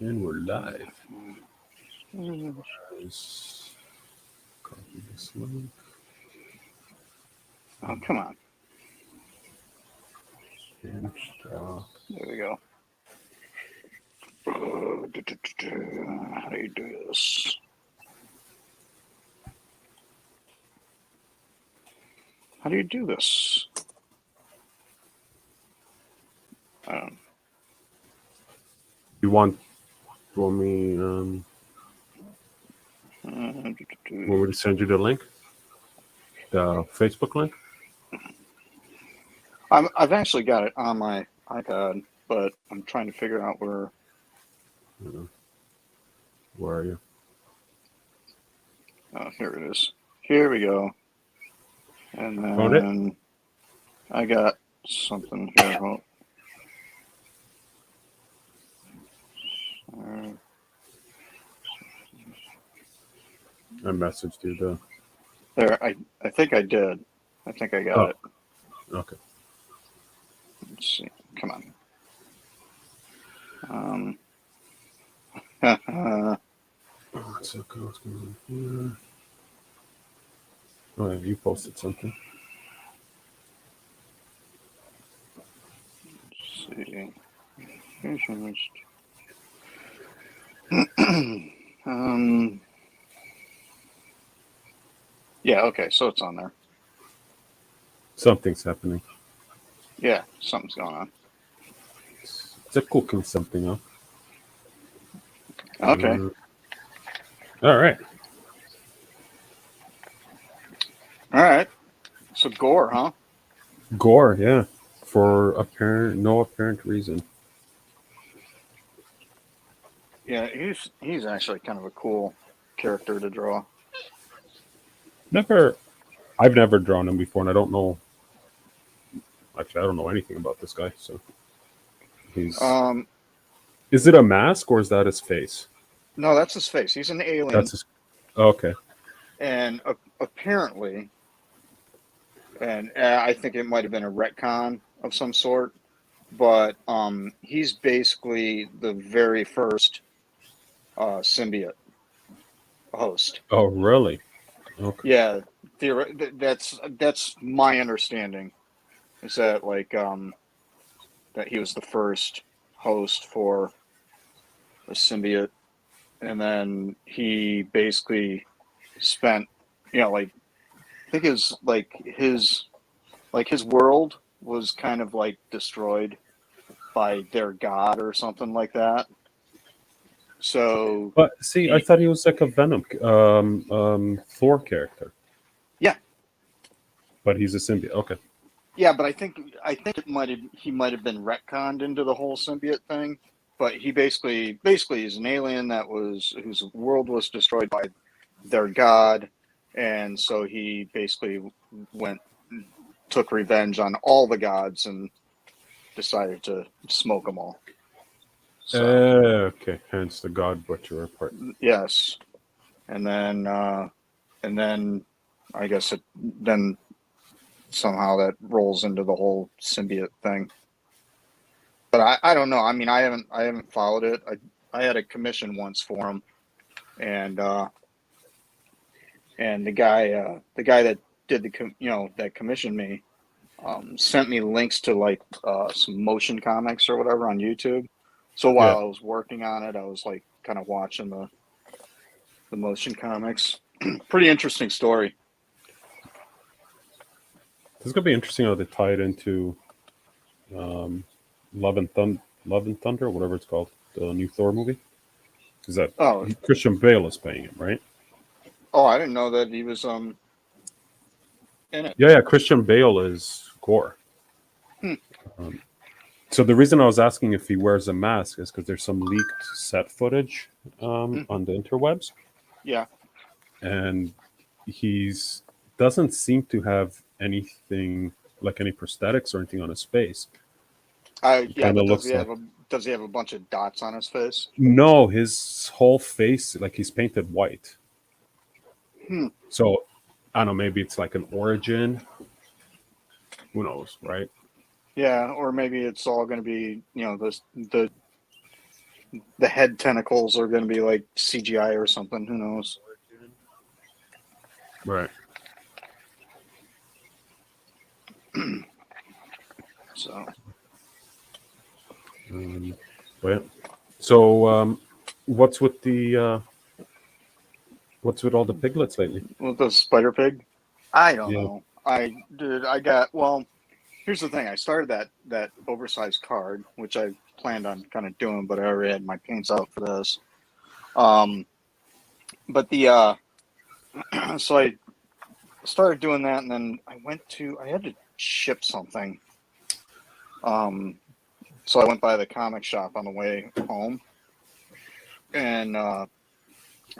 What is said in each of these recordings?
And we're live. Mm. Let's copy this link. Oh, come on. And stop. There we go. How do you do this? How do you do this? Want me to send you the link? The Facebook link? I've actually got it on my iPad, but I'm trying to figure out where. Where are you? Oh, here it is. Here we go. And Found it? then I got something here. I messaged you the. There, I think I did. I think I got it. Okay. Let's see. Come on. What's up, what's going on here? Oh, you posted something. Let's see. Yeah, okay, so it's on there. Something's happening. Yeah, something's going on. It's a cooking something up. Okay. All right. All right. So gore, huh? Gore, yeah. For no apparent reason. Yeah, he's actually kind of a cool character to draw. I've never drawn him before, and I don't know. Actually, I don't know anything about this guy. So he's. Is it a mask or is that his face? No, that's his face. He's an alien. That's his. Oh, okay. And apparently, and I think it might have been a retcon of some sort, but he's basically the very first symbiote host. Oh, really? Okay. Yeah, that's my understanding. Is that that he was the first host for a symbiote, and then he basically spent, I think his world was kind of like destroyed by their god or something like that. So, but see, I thought he was like a Venom, Thor character. Yeah, but he's a symbiote. Okay. Yeah, but I think he might have been retconned into the whole symbiote thing. But he basically is an alien whose world was destroyed by their god, and so he basically took revenge on all the gods and decided to smoke them all. So. Okay, hence the God Butcher part. Yes, and then I guess then somehow that rolls into the whole symbiote thing. But I don't know. I mean, I haven't followed it. I had a commission once for him, and the guy that did that commissioned me sent me links to some motion comics or whatever on YouTube. So while I was working on it, I was like kind of watching the motion comics. Pretty interesting story. This is gonna be interesting how they tie it into Love and Thunder, whatever it's called, the new Thor movie. Is that Christian Bale is playing him, right? Oh, I didn't know that he was in it. Yeah, Christian Bale is Gore. So the reason I was asking if he wears a mask is because there's some leaked set footage on the interwebs. Yeah, and doesn't seem to have anything like any prosthetics or anything on his face. But does he have a bunch of dots on his face? No, his whole face, like he's painted white. So I don't know, maybe it's like an origin. Who knows, right? Yeah, or maybe it's all going to be, the the head tentacles are going to be like CGI or something. Who knows? Right. So. Well, so what's with all the piglets lately? With the spider pig? I don't Yeah. know. Well, here's the thing. I started that oversized card, which I planned on kind of doing, but I already had my paints out for this. But so I started doing that, and then I had to ship something. So I went by the comic shop on the way home, and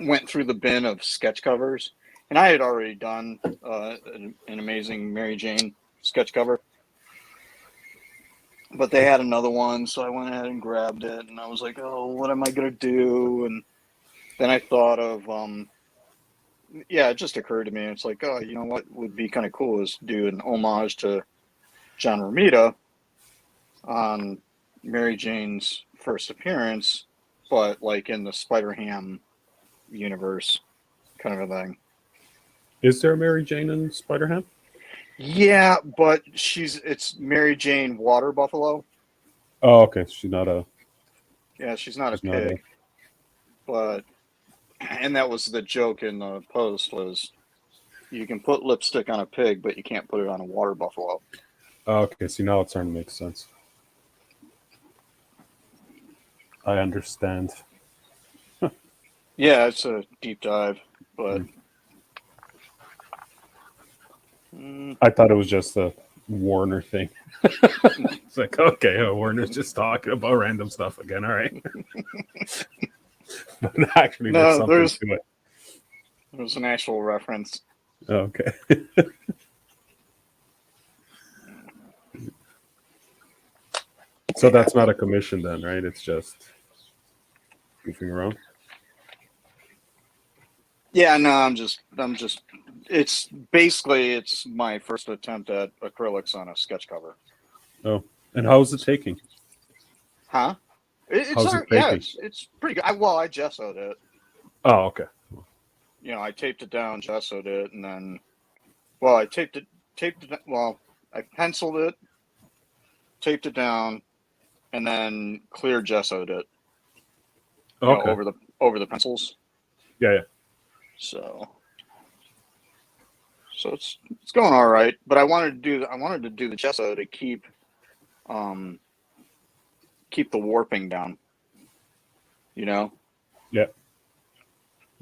went through the bin of sketch covers, and I had already done an amazing Mary Jane sketch cover, but they had another one, so I went ahead and grabbed it, and I was like, oh, what am I gonna do? And then I thought of it just occurred to me. It's like, oh, you know what would be kind of cool is do an homage to John Romita on Mary Jane's first appearance, but like in the Spider-Ham universe kind of a thing. Is there a Mary Jane in Spider-Ham? Yeah, but it's Mary Jane Water Buffalo. Oh, okay. She's not a pig. And that was the joke in the post was you can put lipstick on a pig, but you can't put it on a water buffalo. Oh, okay. See, now it's starting to make sense. I understand. Yeah, it's a deep dive, but I thought it was just a Warner thing. It's like, okay, Warner's just talking about random stuff again. All right. But actually, there's something to it. There's an actual reference. Okay. So that's not a commission then, right? It's just goofing around. Yeah, no, I'm just it's my first attempt at acrylics on a sketch cover. Oh, and how's it taking? Huh? It's pretty good. I gessoed it. Oh, okay. I taped it down, gessoed it, and then, I taped it. I penciled it, taped it down, and then clear gessoed it. Okay. Over the pencils. Yeah. So it's going all right, but I wanted to do the gesso to keep the warping down. Yeah.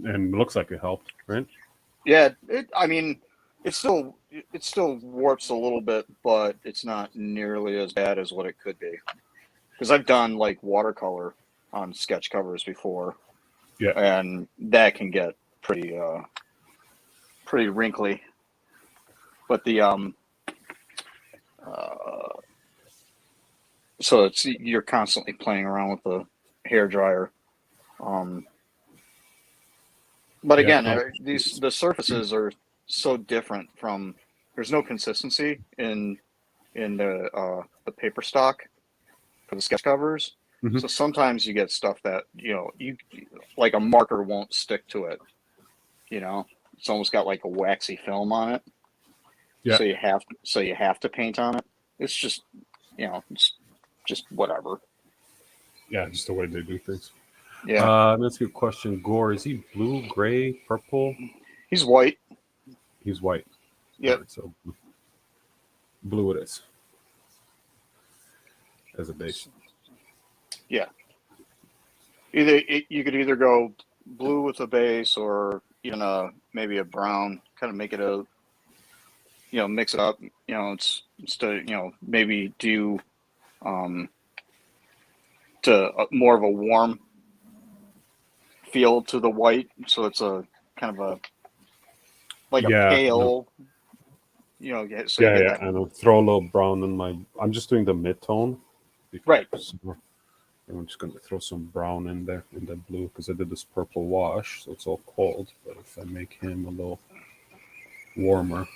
And it looks like it helped, right? Yeah, it still warps a little bit, but it's not nearly as bad as what it could be. Because I've done like watercolor on sketch covers before. Yeah. And that can get pretty wrinkly. But so you're constantly playing around with the hair dryer. But again, the surfaces are so different from. There's no consistency in the paper stock for the sketch covers. Mm-hmm. So sometimes you get stuff that you like a marker won't stick to it. It's almost got like a waxy film on it. Yeah. So you have to paint on it. It's just it's just whatever. Yeah, just the way they do things. Yeah. Let me ask you a question. Gore, is he blue, gray, purple? He's white. He's white. Yep. Right, so blue it is. As a base. Yeah. You could either go blue with a base or even maybe a brown, kind of make it mix it up. It's to maybe do to more of a warm feel to the white, so it's a kind of a like a pale. No. I know. Throw a little brown in my. I'm just doing the mid-tone. Right. I'm just going to throw some brown in there in the blue because I did this purple wash, so it's all cold. But if I make him a little warmer,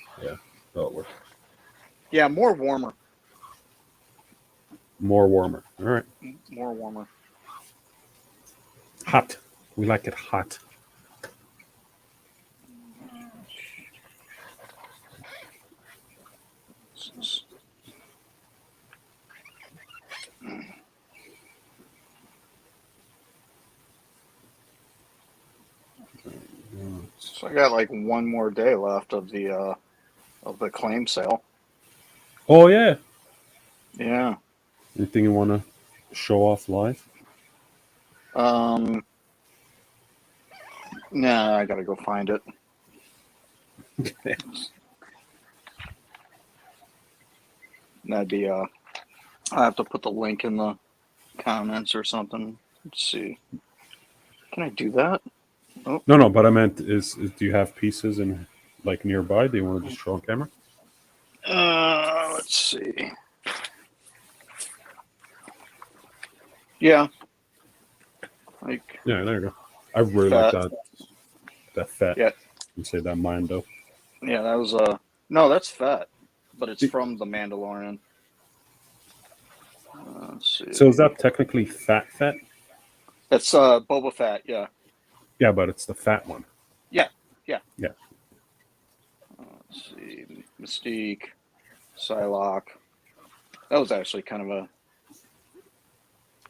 that'll work. Yeah, more warmer. More warmer. All right. More warmer. Hot. We like it hot. So I got like one more day left of the claim sale. Oh yeah. Yeah. Anything you want to show off live? Nah, I gotta go find it. That'd be I have to put the link in the comments or something. Let's see. Can I do that? Oh. No. But I meant is do you have pieces in like nearby? Do you want to just show on camera? Let's see. Yeah. Like. Yeah, there you go. I really like that. That fat. Yeah. You say that Mando. Yeah, that was no, that's Fett, but it's from the Mandalorian. Let's see. So is that technically fat? That's Boba Fett, yeah. Yeah, but it's the fat one. Yeah. Let's see. Mystique, Psylocke. That was actually kind of a.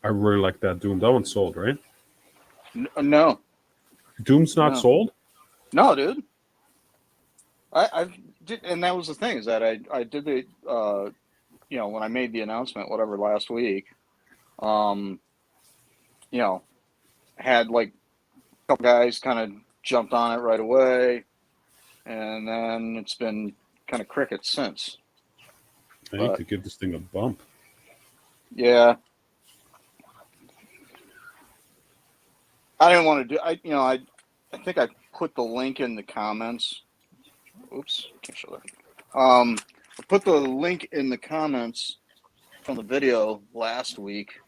I really like that Doom. That one's sold, right? No. Doom's not sold? No, dude. I did, and that was the thing, is that I did the when I made the announcement, whatever, last week, had like a couple guys kind of jumped on it right away, and then it's been kind of crickets since. I need to give this thing a bump. Yeah. I didn't want to do. I think I put the link in the comments. Oops, can't show that. I put the link in the comments from the video last week,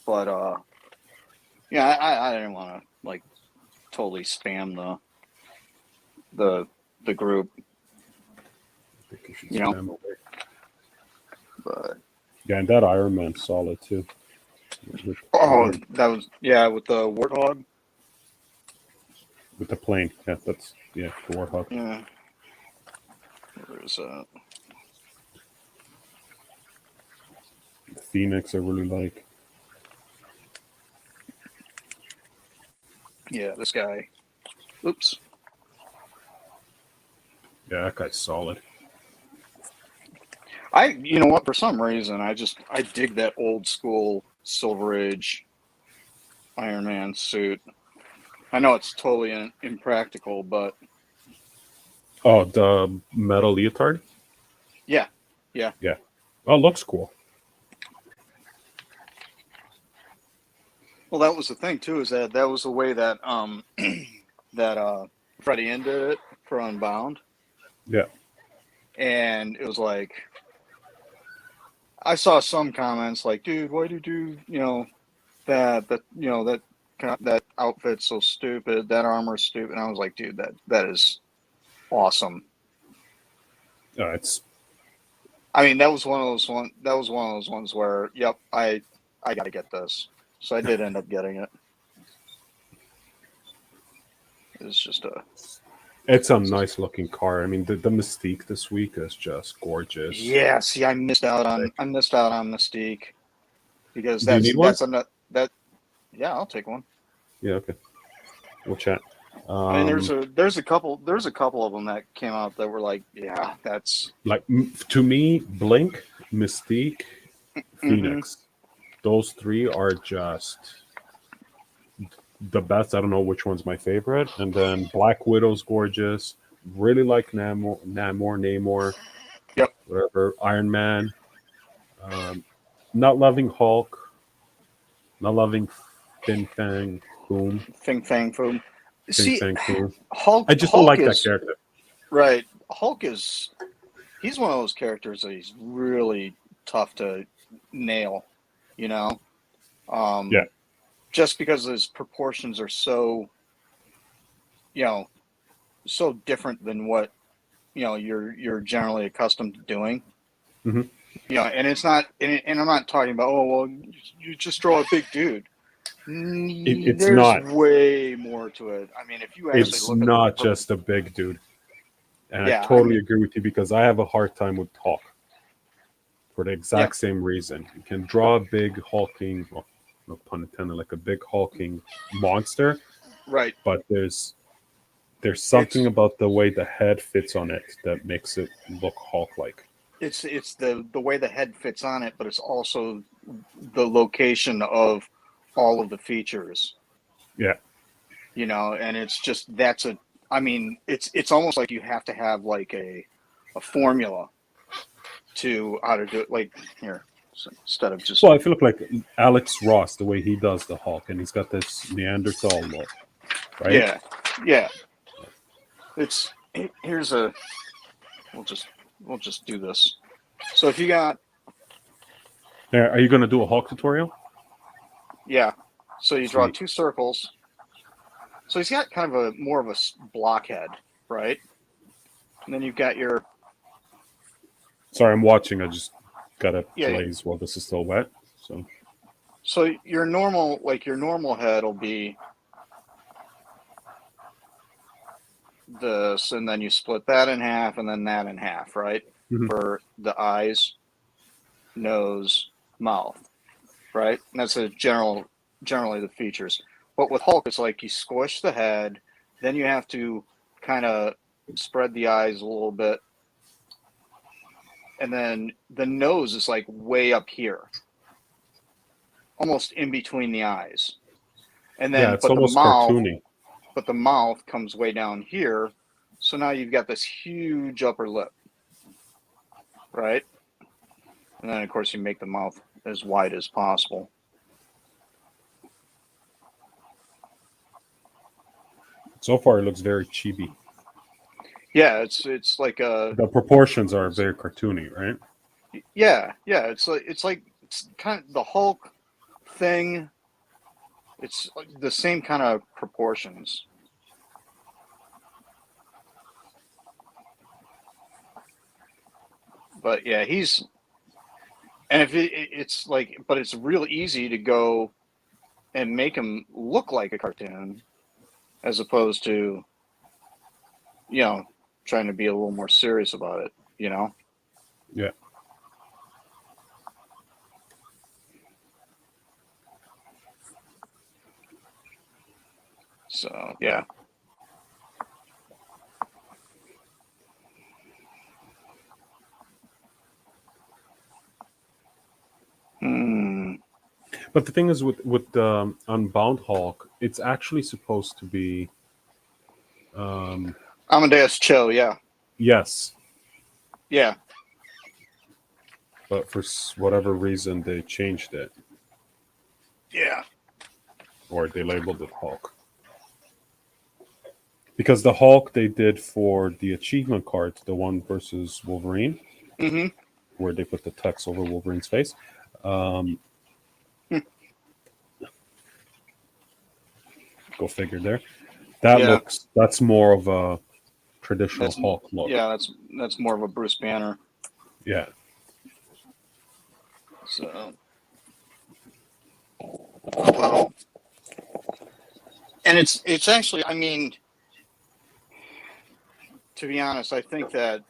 but I didn't want to like totally spam the group. I think you should spam away. But yeah, and that Iron Man's solid too. That was with the Warthog. With the plane, that's the Warthog. Yeah. Where is that? Phoenix, I really like. Yeah, this guy. Oops. Yeah, that guy's solid. You know what? For some reason, I dig that old school Silver Age Iron Man suit. I know it's totally impractical, but oh, the metal leotard. Yeah. Oh, it looks cool. Well, that was the thing too. Is that was the way that that Freddie did it for Unbound. Yeah. And it was like, I saw some comments like, dude, why did you that outfit's so stupid, that armor's stupid. And I was like, dude, that is awesome. That was one of those ones where, yep, I got to get this. So I did end up getting it. It's a nice looking car. I mean, the Mystique this week is just gorgeous. Yeah, see, I missed out on Mystique because Do you need one? Yeah, I'll take one. Yeah, okay. We'll chat. There's a couple of them that came out that were like, yeah, that's like, to me, Blink, Mystique, Phoenix. Those three are just the best. I don't know which one's my favorite. And then Black Widow's gorgeous. Really like Namor. Yep. Whatever. Iron Man. Not loving Hulk. Not loving Fin Fang Foom. Fin Fang Foom. See, Hulk. I just don't like that character. Right. Hulk he's one of those characters that he's really tough to nail, Yeah. Just because his proportions are so, so different than what, you're generally accustomed to doing. Mm-hmm. And it's not, and I'm not talking about, oh, well, you just draw a big dude. It's There's not. way more to it. I mean, if you actually It's look at not just a big dude. And I yeah, I totally mean, agree with you because I have a hard time with Hulk for the yeah, exact same reason. You can draw a big hulking, well, no pun intended, like a big hulking monster, right. but there's something It's about the way the head fits on it that makes it look Hulk-like. it's the way the head fits on it, but it's also the location of all of the features, Yeah, and it's just that's a I mean, it's almost like you have to have like a formula to how to do it. Like here, so instead of just well, I feel like Alex Ross, the way he does the Hulk, and he's got this Neanderthal look, right? yeah, yeah. It's here's a we'll just we'll just do this. So if you got Are you going to do a Hulk tutorial? yeah, so you draw Sweet. two circles. So he's got kind of a more of a blockhead, right? And then you've got your Sorry, I'm watching. I just got a yeah. glaze while this is still wet. So So your normal head will be this, and then you split that in half, and then that in half, right? Mhm. For the eyes, nose, mouth, right? And that's generally the features. But with Hulk, it's like you squish the head, then you have to kind of spread the eyes a little bit, and then the nose is like way up here, almost in between the eyes. And yeah, then, it's almost cartoony. but the mouth comes way down here. So now you've got this huge upper lip, right? And then, of course, you make the mouth as wide as possible. So far, it looks very chibi. Yeah, it's like a The proportions are very cartoony, right? yeah. It's kind of the Hulk thing. It's the same kind of proportions. But yeah, and if it's like, but it's real easy to go and make him look like a cartoon as opposed to, you know, trying to be a little more serious about it. Yeah. So yeah. Hmm. But the thing is, with Unbound Hulk, it's actually supposed to be Amadeus Cho, yeah. yes, Yeah. but for whatever reason they changed it Yeah. or they labeled it Hulk. Because the Hulk they did for the achievement card, the one versus Wolverine, Mm-hmm. where they put the text over Wolverine's face. Um, Go figure there. Yeah. That's more of a traditional That's Hulk look. yeah, that's more of a Bruce Banner. Yeah. So well, and it's actually, I mean, to be honest, I think it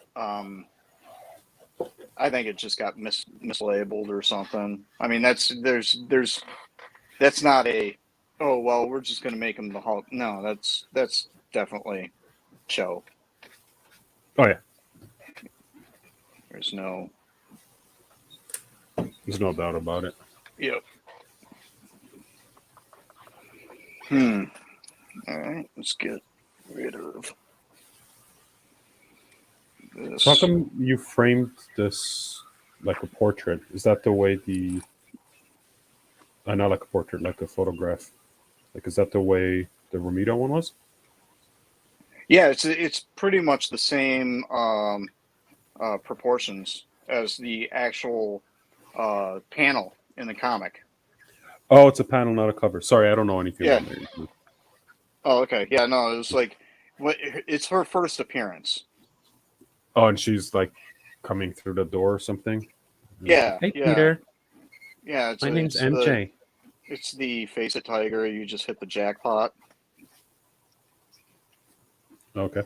just got mislabeled or something. I mean, that's not a oh well, we're just going to make him the Hulk. No, that's definitely Cho. Oh yeah. There's no There's no doubt about it. yep. All right, let's get rid of So how this. come you framed this like a portrait? Is that the way not like a portrait, like a photograph? Like, is that the way the Romita one was? Yeah, it's pretty much the same proportions as the actual panel in the comic. Oh, it's a panel, not a cover. Sorry, I don't know anything Yeah. about it. Oh, okay. Yeah, no, it was like it's her first appearance. Oh, and she's like coming through the door or something. Yeah, Hey, yeah, Peter. yeah. My name's It's the MJ. It's the Face It Tiger. You just hit the jackpot. Okay.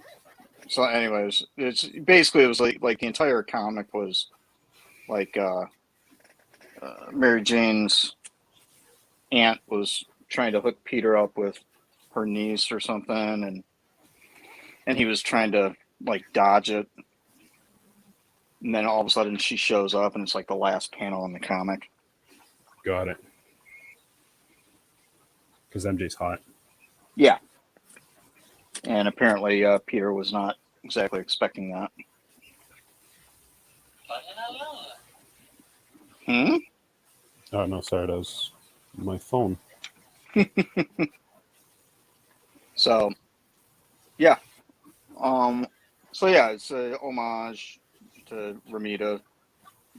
So, anyways, it's basically it was like the entire comic was like Mary Jane's aunt was trying to hook Peter up with her niece or something, and he was trying to like dodge it, and then all of a sudden she shows up, and it's like the last panel in the comic. Got it. Because MJ's hot. Yeah, and apparently Peter was not exactly expecting that. Hmm? Oh, no, sorry. That was my phone. So, yeah. So yeah, it's a homage to Ramita,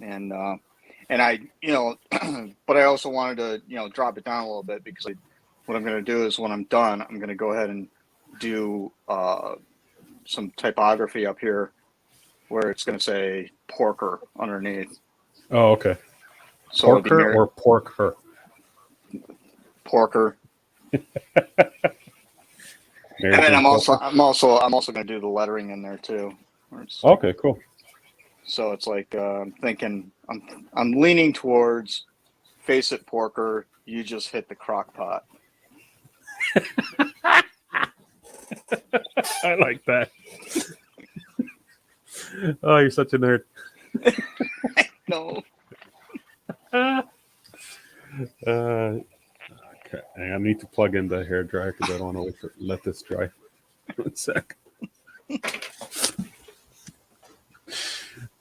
and I, but I also wanted to, drop it down a little bit because what I'm going to do is when I'm done, I'm going to go ahead and do some typography up here where it's going to say Porker underneath. Oh, okay. So it'll be Porker or pork her? Porker. Mary And then Jane I'm also Porker? going to do the lettering in there too. Okay, cool. So it's like I'm thinking I'm leaning towards Face It Porker. You just hit the crock pot. I like that. Oh, you're such a nerd. No. Okay, I need to plug in the hair dryer because I don't want to let this dry. 1 sec.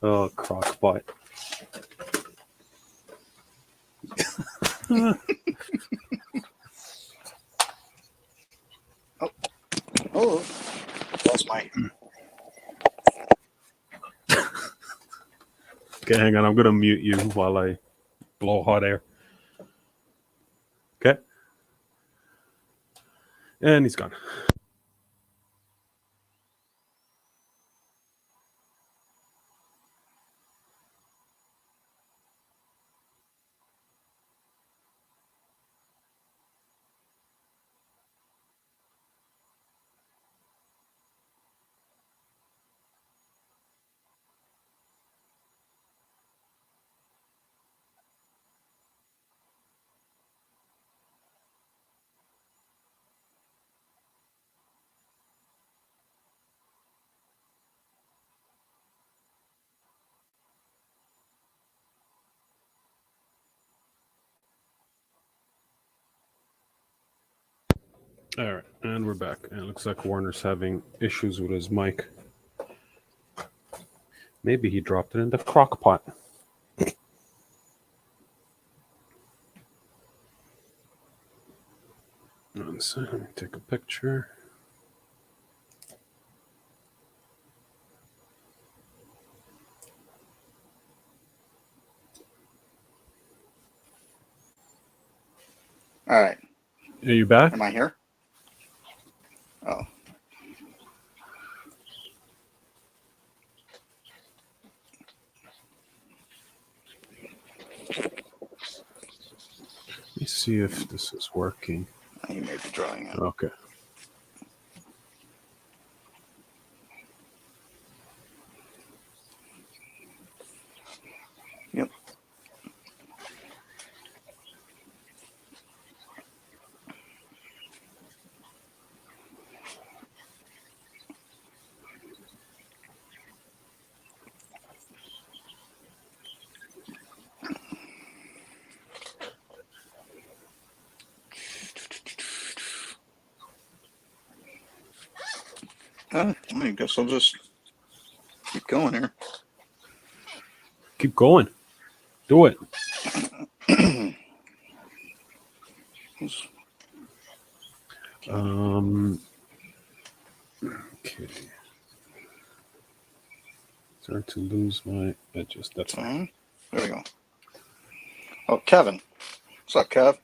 Oh, crockpot. Oh, that's my. Okay, hang on. I'm gonna mute you while I blow hot air. Okay, and he's gone. All right, and we're back. And it looks like Warner's having issues with his mic. Maybe he dropped it in the crock pot. So let me take a picture. All right. Are you back? Am I here? Oh. Let me see if this is working. You may be drawing it. Okay. Yep. I guess I'll just keep going here. Keep going. Do it. Okay. Start to lose my edges. That's fine. There we go. Oh, Kevin. What's up, Kev?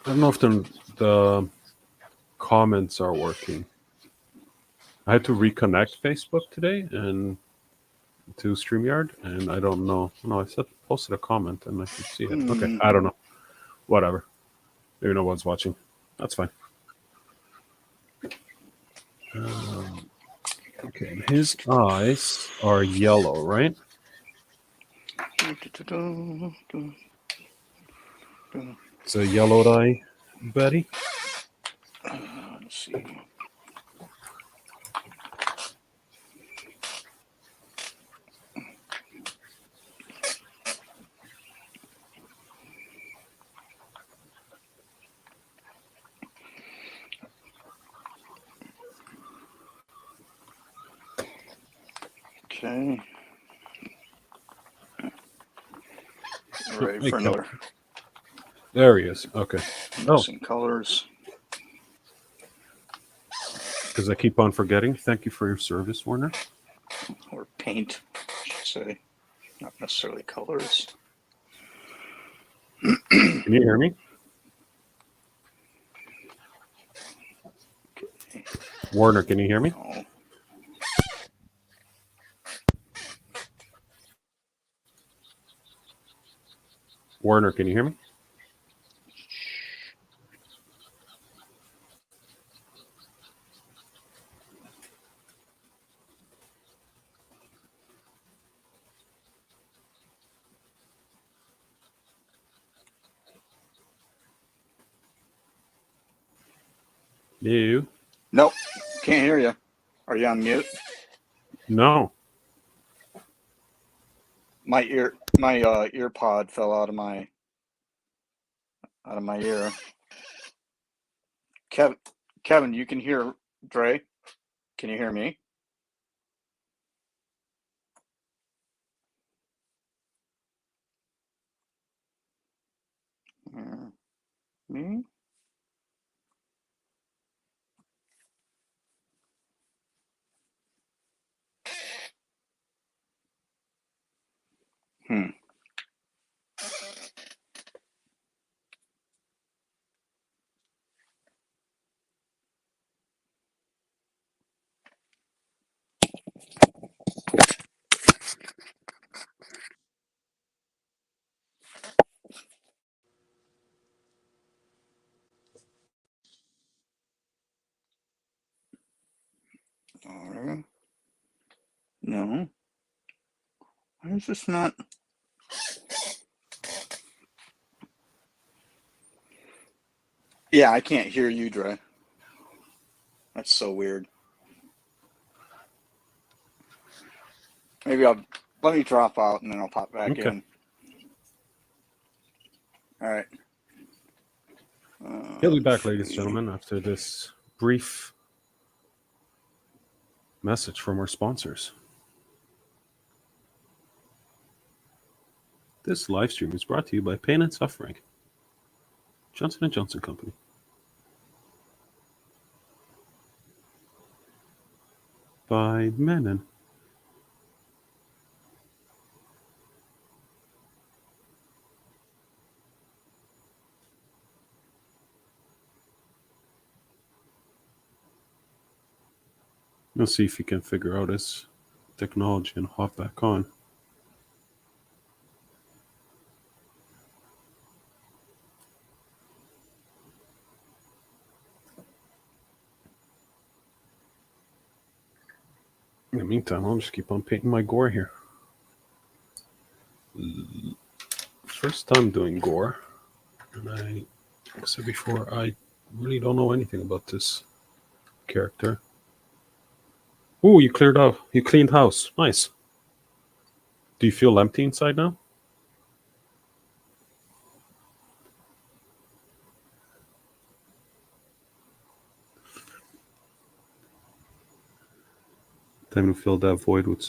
I don't know if the comments are working. I had to reconnect Facebook today, and to StreamYard, and I don't know. No, I posted a comment and I could see it. Okay, I don't know. Whatever. Maybe no one's watching. That's fine. Okay, and his eyes are yellow, right? It's a yellowed eye, Betty. Let's see. Okay. Ready for another. There he is. Okay. Mixing colors. Because I keep on forgetting. Thank you for your service, Warner. Or paint, I should say. Not necessarily colors. Can you hear me? Okay. Warner, can you hear me? Oh. Warner, can you hear me? You? Nope. Can't hear you. Are you on mute? No. My ear pod fell out of my ear. Kevin, you can hear Dre? Can you hear me? Me? Hmm. All right. No. Why is this not? Yeah, I can't hear you, Dre. That's so weird. Maybe let me drop out and then I'll pop back in. All right. He'll be back, ladies and gentlemen, after this brief message from our sponsors. This live stream is brought to you by Pain and Suffering, Johnson & Johnson Company. By Menon. Let's see if he can figure out his technology and hop back on. In the meantime, I'll just keep on painting my gore here. First time doing gore, and like I said before, I really don't know anything about this character. Ooh, you cleared out. You cleaned house. Nice. Do you feel empty inside now? Time to fill that void with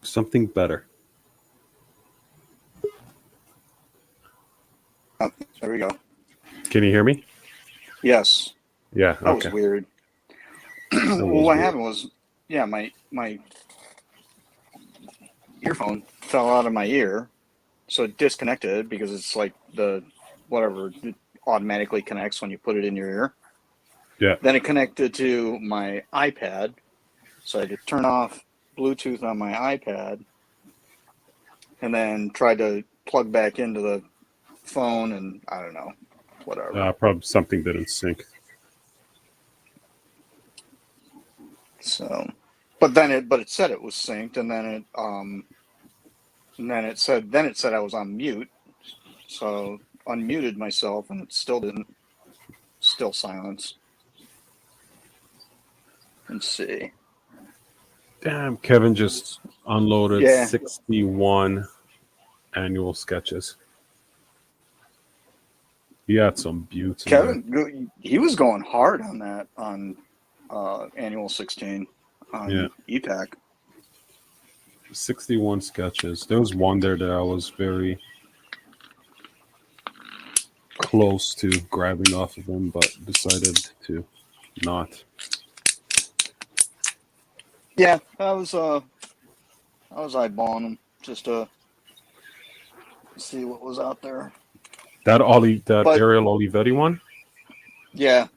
something better. Oh, there we go. Can you hear me? Yes. Yeah. That was weird. Well, what happened was, yeah, my earphone fell out of my ear, so it disconnected because it's like it automatically connects when you put it in your ear. Yeah. Then it connected to my iPad, So I had to turn off Bluetooth on my iPad and then tried to plug back into the phone, and I don't know, whatever. Probably something didn't sync. So, but it said it was synced, and then it said I was on mute. So unmuted myself, and it still didn't. Still silence. Let's see. Damn, Kevin just unloaded Yeah. 61 annual sketches. He had some beauts in there. Kevin, he was going hard on that on annual 16 on EPAC. 61 sketches. There was one there that I was very close to grabbing off of him, but decided to not. Yeah, I was eyeballing him just to see what was out there. That Ariel Olivetti one? Yeah.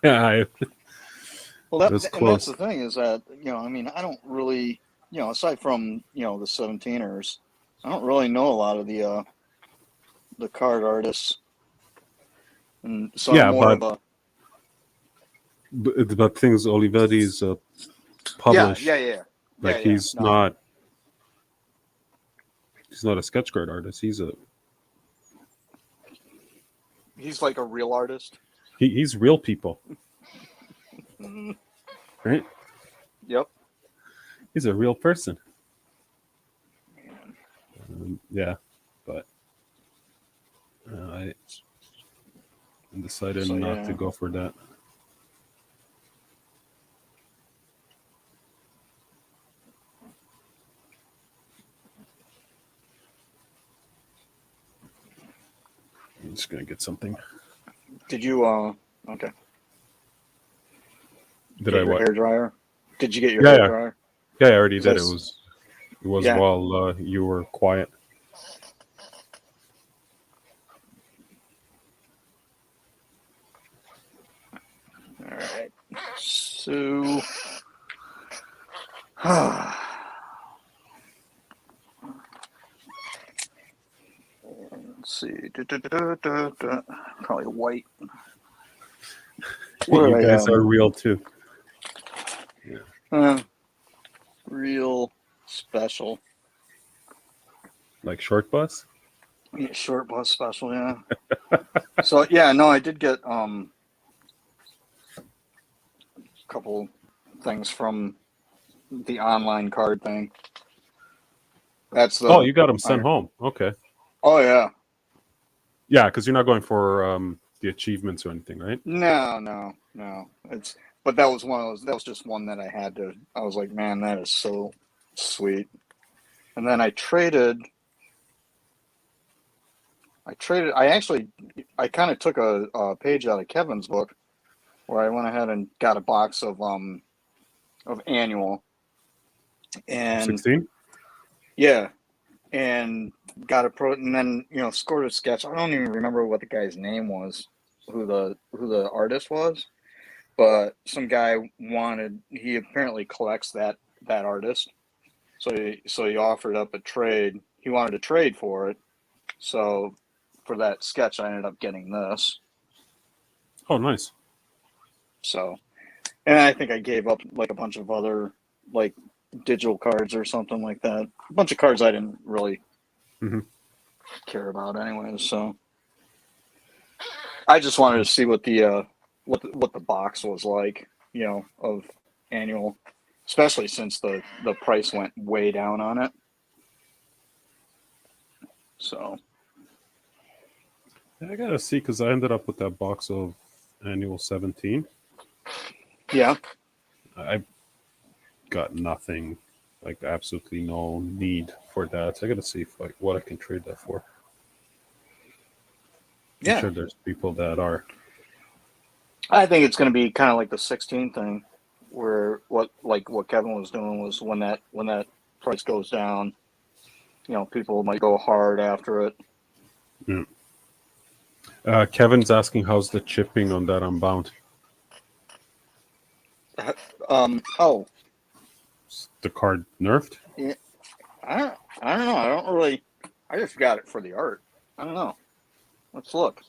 Yeah. Well, that's the thing is that, I mean, I don't really, aside from, the 17ers, I don't really know a lot of the card artists. And so but things Olivetti's published. Yeah. Like he's not a sketch card artist. He's like a real artist. He's real people. Right? Yep. He's a real person. Yeah, but I decided not to go for that. I'm just gonna get something. Did you okay? Did I what? Hair dryer? Did you get your hair dryer? Yeah, I already did. It was while you were quiet. All right. So let's see. Probably white. You guys are real too. Yeah. Real special. Like short bus? Yeah, short bus special, yeah. So no, I did get a couple things from the online card thing. That's the you got them sent home. Okay. Oh yeah. Yeah, because you're not going for the achievements or anything, right? No. But that was one of those. That was just one that I had to. I was like, man, that is so sweet. And then I traded. I kind of took a page out of Kevin's book, where I went ahead and got a box of annual. And 16. Yeah, and got a and then scored a sketch. I don't even remember what the guy's name was, who the artist was. But some guy he apparently collects that artist. So he offered up a trade. He wanted to trade for it. So for that sketch, I ended up getting this. Oh, nice. So, and I think I gave up like a bunch of other like digital cards or something like that. A bunch of cards I didn't really care about anyway. So I just wanted to see what the box was like, of annual, especially since the price went way down on it. So I gotta see, because I ended up with that box of annual 17. Yeah, I got nothing, like absolutely no need for that. So I gotta see what I can trade that for. I'm sure there's people that are. I think it's going to be kind of like the 16 thing, where what Kevin was doing was when that price goes down, people might go hard after it. Yeah. Kevin's asking how's the chipping on that Unbound. Oh, The card nerfed? yeah, I don't know. I don't really. I just got it for the art. I don't know. Let's look.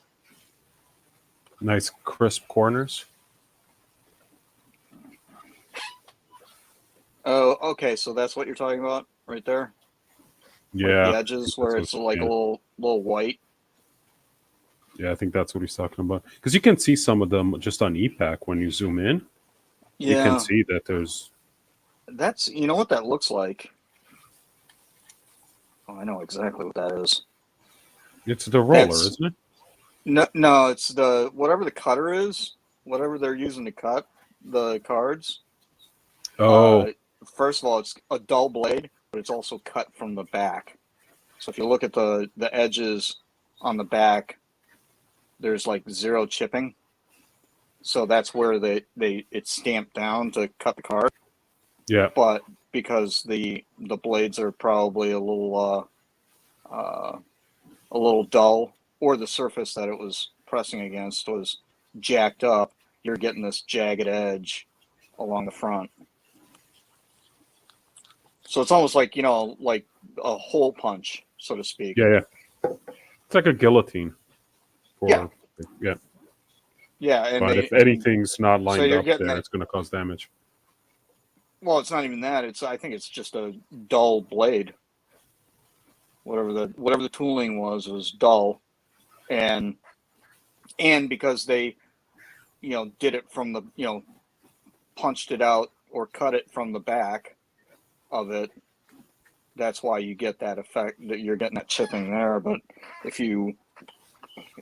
Nice crisp corners. Oh, okay. So that's what you're talking about right there. Like Yeah. the I edges think where that's it's what, like yeah. a little white. Yeah, I think that's what he's talking about. Because you can see some of them just on EPAC when you zoom in. You can Yeah, see that there's. that's you know what that looks like. Oh, I know exactly what that is. It's the roller, That's isn't it? no, it's the whatever the cutter is, whatever they're using to cut the cards. Oh, Uh, First of all, it's a dull blade, but it's also cut from the back. So if you look at the edges on the back, there's like zero chipping. So that's where it's stamped down to cut the card. yeah. But because the blades are probably a little dull, or the surface that it was pressing against was jacked up, you're getting this jagged edge along the front. So it's almost like, like a hole punch, so to speak. Yeah, yeah. It's like a guillotine. Yeah. For yeah. Yeah, and But they if and anything's not so lined you're up getting there, that. it's going to cause damage. Well, it's not even that. I think it's just a dull blade. Whatever the tooling was dull, and because they did it from the punched it out or cut it from the back of it. That's why you get that effect that you're getting that chipping there. But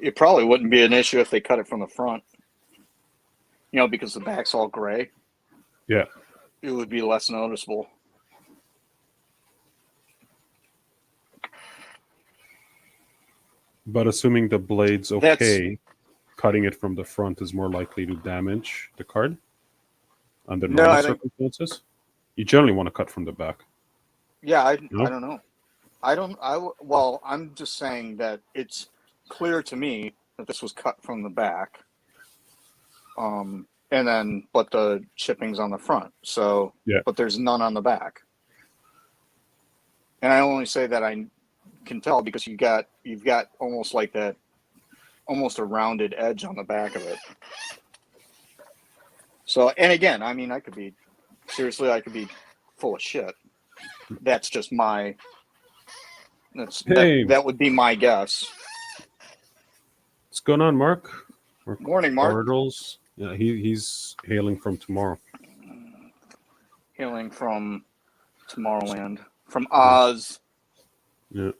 it probably wouldn't be an issue if they cut it from the front, because the back's all gray. Yeah. It would be less noticeable. But assuming the blade's That's okay, cutting it from the front is more likely to damage the card under no, normal I think circumstances. You generally want to cut from the back. yeah, I No? don't know. I don't I well, I'm just saying that it's clear to me that this was cut from the back. And then but the chipping's on the front. So Yeah. but there's none on the back. And I only say that I can tell because you've got almost like that, almost a rounded edge on the back of it. So, and again, I mean, I could be full of shit. That's just Hey, that would be my guess. what's going on, Mark? Mark Morning, Mark. Bartles. Yeah, he's hailing from tomorrow. Hailing from Tomorrowland, from Oz. Yeah.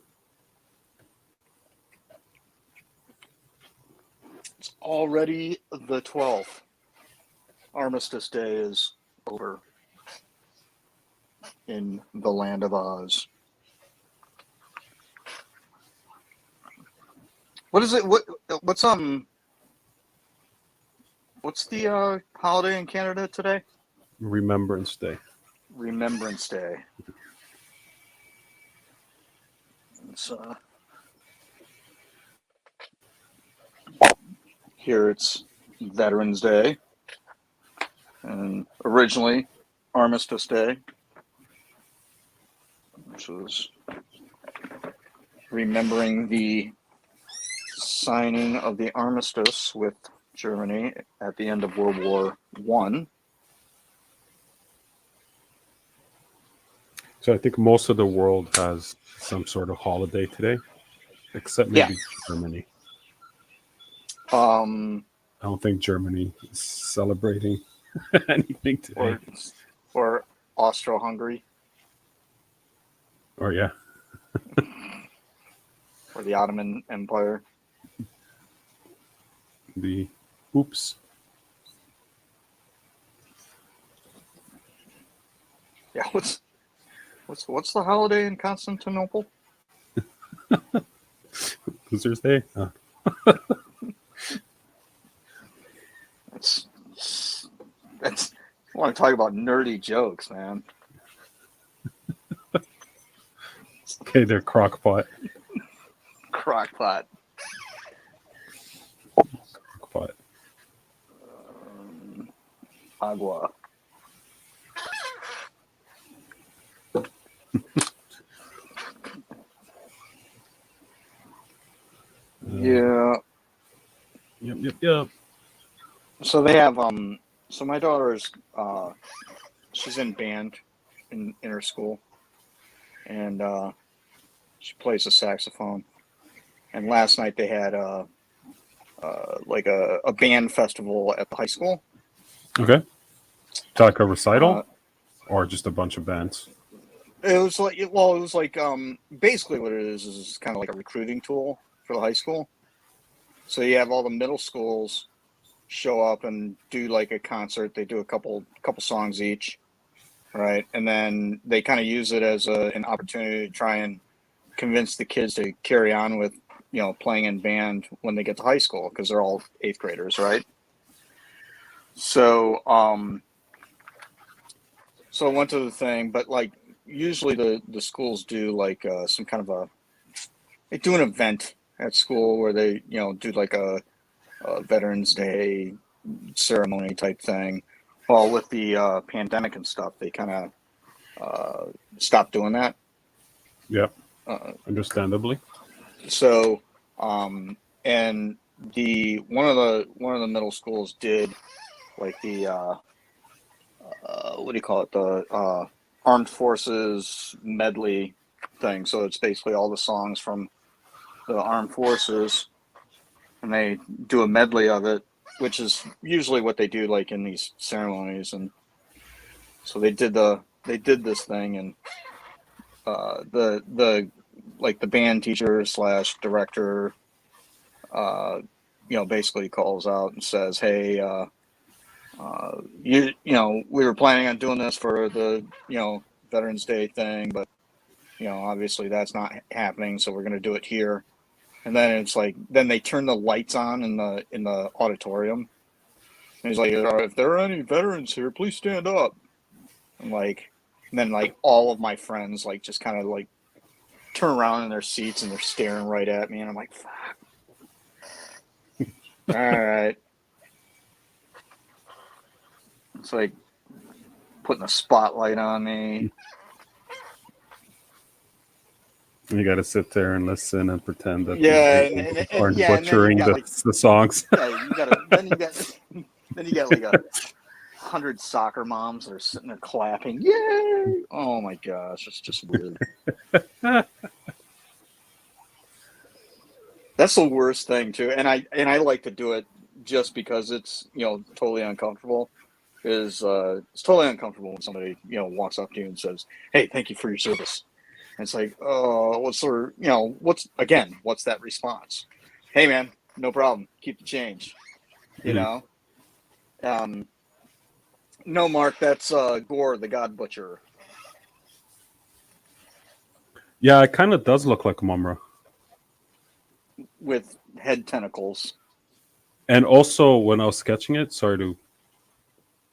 It's already the 12th. Armistice Day is over in the land of Oz. What is it? What's the holiday in Canada today? Remembrance Day. Remembrance Day. Here it's Veterans Day, and originally Armistice Day, which was remembering the signing of the armistice with Germany at the end of World War I. So I think most of the world has some sort of holiday today, except Yeah. maybe Germany. Um, I don't think Germany is celebrating anything today. or Austro-Hungary, Or yeah. or the Ottoman Empire. The oops. Yeah, what's the holiday in Constantinople? Losers Day. That's I want to talk about nerdy jokes, man. Okay, they're crockpot. Crockpot. Crockpot. Agua. Yeah. Yep. So they have so my daughter's she's in band in her school, and she plays the saxophone. And last night they had like a band festival at the high school. Okay. To like a recital Uh, or just a bunch of bands? it was like basically what it is kind of like a recruiting tool for the high school. So you have all the middle schools show up and do like a concert. They do a couple songs each, right? And then they kind of use it as an opportunity to try and convince the kids to carry on with, playing in band when they get to high school, because they're all eighth graders, right? So so I went to the thing, but like usually the schools do like some kind of they do an event at school where they do like a Veterans Day ceremony type thing. Well, with the pandemic and stuff, they kind of stopped doing that. Yep. Uh, Understandably. so, and the one of the middle schools did like the what do you call it, the armed forces medley thing. So it's basically all the songs from the armed forces, and they do a medley of it, which is usually what they do like in these ceremonies. And so they did this thing, and the like the band teacher slash director basically calls out and says, hey, we were planning on doing this for the Veterans Day thing, but obviously that's not happening, so we're going to do it here. And then it's like, then they turn the lights on in the auditorium, and he's like, if there are any veterans here, please stand up. And then like all of my friends like just kind of like turn around in their seats and they're staring right at me, and I'm like, fuck. All right. It's like putting a spotlight on me. You got to sit there and listen and pretend that and aren't yeah, and then butchering you got the songs. yeah, then you got like 100 soccer moms that are sitting there clapping. Yay! Oh my gosh, it's just weird. That's the worst thing too, and I like to do it just because it's totally uncomfortable. It's totally uncomfortable when somebody walks up to you and says, "Hey, thank you for your service." And it's like, oh, what's that response? Hey, man, no problem. Keep the change. No, Mark, that's Gore, the God Butcher. Yeah, it kind of does look like Mumra. With head tentacles. And also, when I was sketching it, sorry to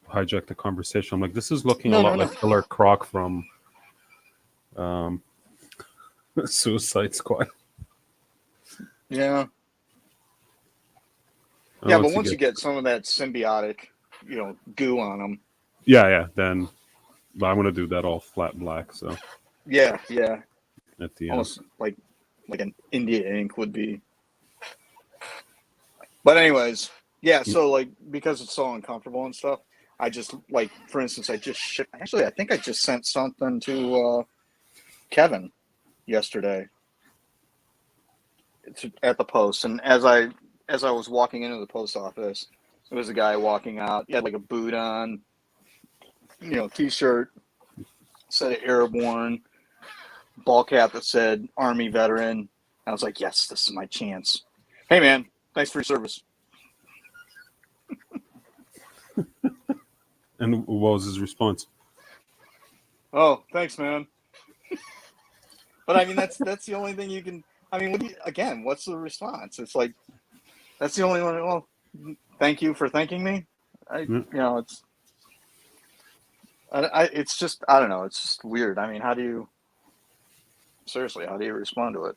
hijack the conversation, I'm like, this is looking a lot like Killer Croc from Suicide Squad. Yeah. Yeah, but once you get some of that symbiotic, goo on them. Yeah, then I'm going to do that all flat black, so. Yeah. At the almost end. like an India ink would be. But anyways, yeah, so like because it's so uncomfortable and stuff, I just like, for instance, I think I just sent something to Kevin yesterday at the post, and as I was walking into the post office, there was a guy walking out. He had like a boot on, t-shirt, said Airborne, ball cap that said Army veteran. I was like, yes, this is my chance. Hey man, thanks for your service. And what was his response? Oh, thanks, man. But I mean, that's the only thing you can. I mean, what's the response? It's like, that's the only one. Well, thank you for thanking me. It's just, I don't know. It's just weird. I mean, how do you respond to it?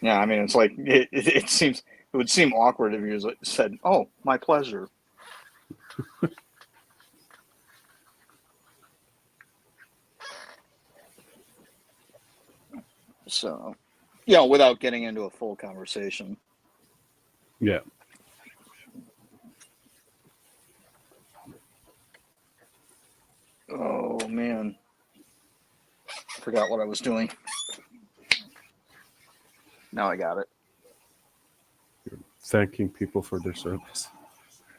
Yeah, I mean, it's like it would seem awkward if you said, "Oh, my pleasure." So, you know, without getting into a full conversation. Yeah. Oh man, forgot what I was doing. Now I got it. Thanking people for their service.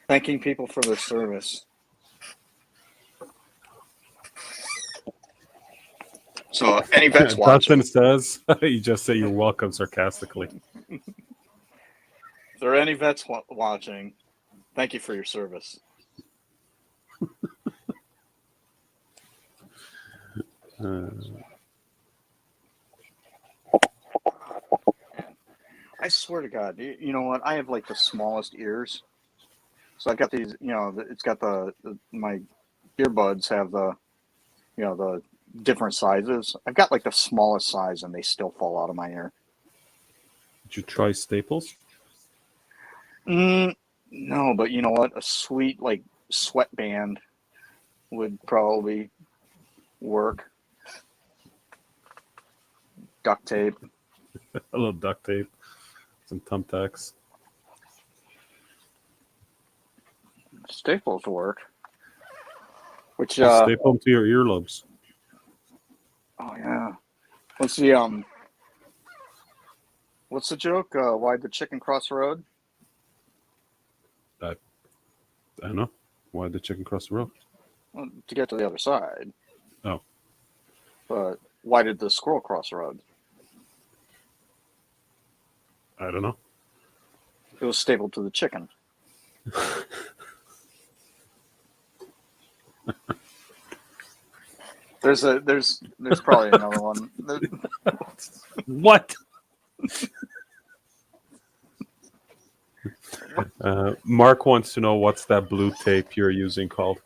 Thanking people for their service. So, any vets watching? Dustin says, you just say you're welcome sarcastically. If there are any vets watching, thank you for your service. I swear to God, you know what? I have like the smallest ears. So I've got these, you know, it's got my earbuds have the different sizes. I've got like the smallest size and they still fall out of my ear. Did you try staples? No, but you know what? A sweet like sweatband would probably work. Duct tape. A little duct tape, some thumbtacks. Staples work. Which Staple them to your earlobes. oh yeah. Let's see. What's the joke? Why'd the chicken cross the road? I don't know. Why did the chicken cross the road? Well, to get to the other side. Oh. But why did the squirrel cross the road? I don't know. It was stapled to the chicken. There's probably another one. What? Mark wants to know what's that blue tape you're using called?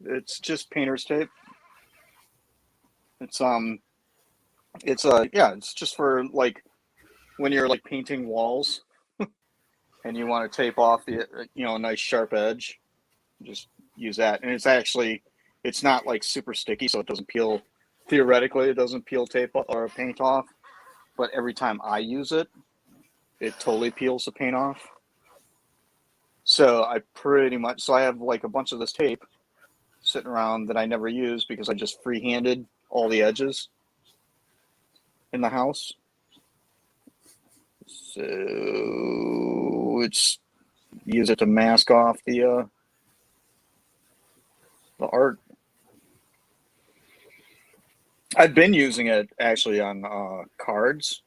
It's just painter's tape. It's it's just for like when you're like painting walls and you want to tape off the a nice sharp edge. Just use that, and it's not like super sticky, so it doesn't peel. Theoretically, it doesn't peel tape or paint off, but every time I use it, it totally peels the paint off. So I have like a bunch of this tape sitting around that I never use because I just free-handed all the edges in the house. So use it to mask off the art. I've been using it actually on cards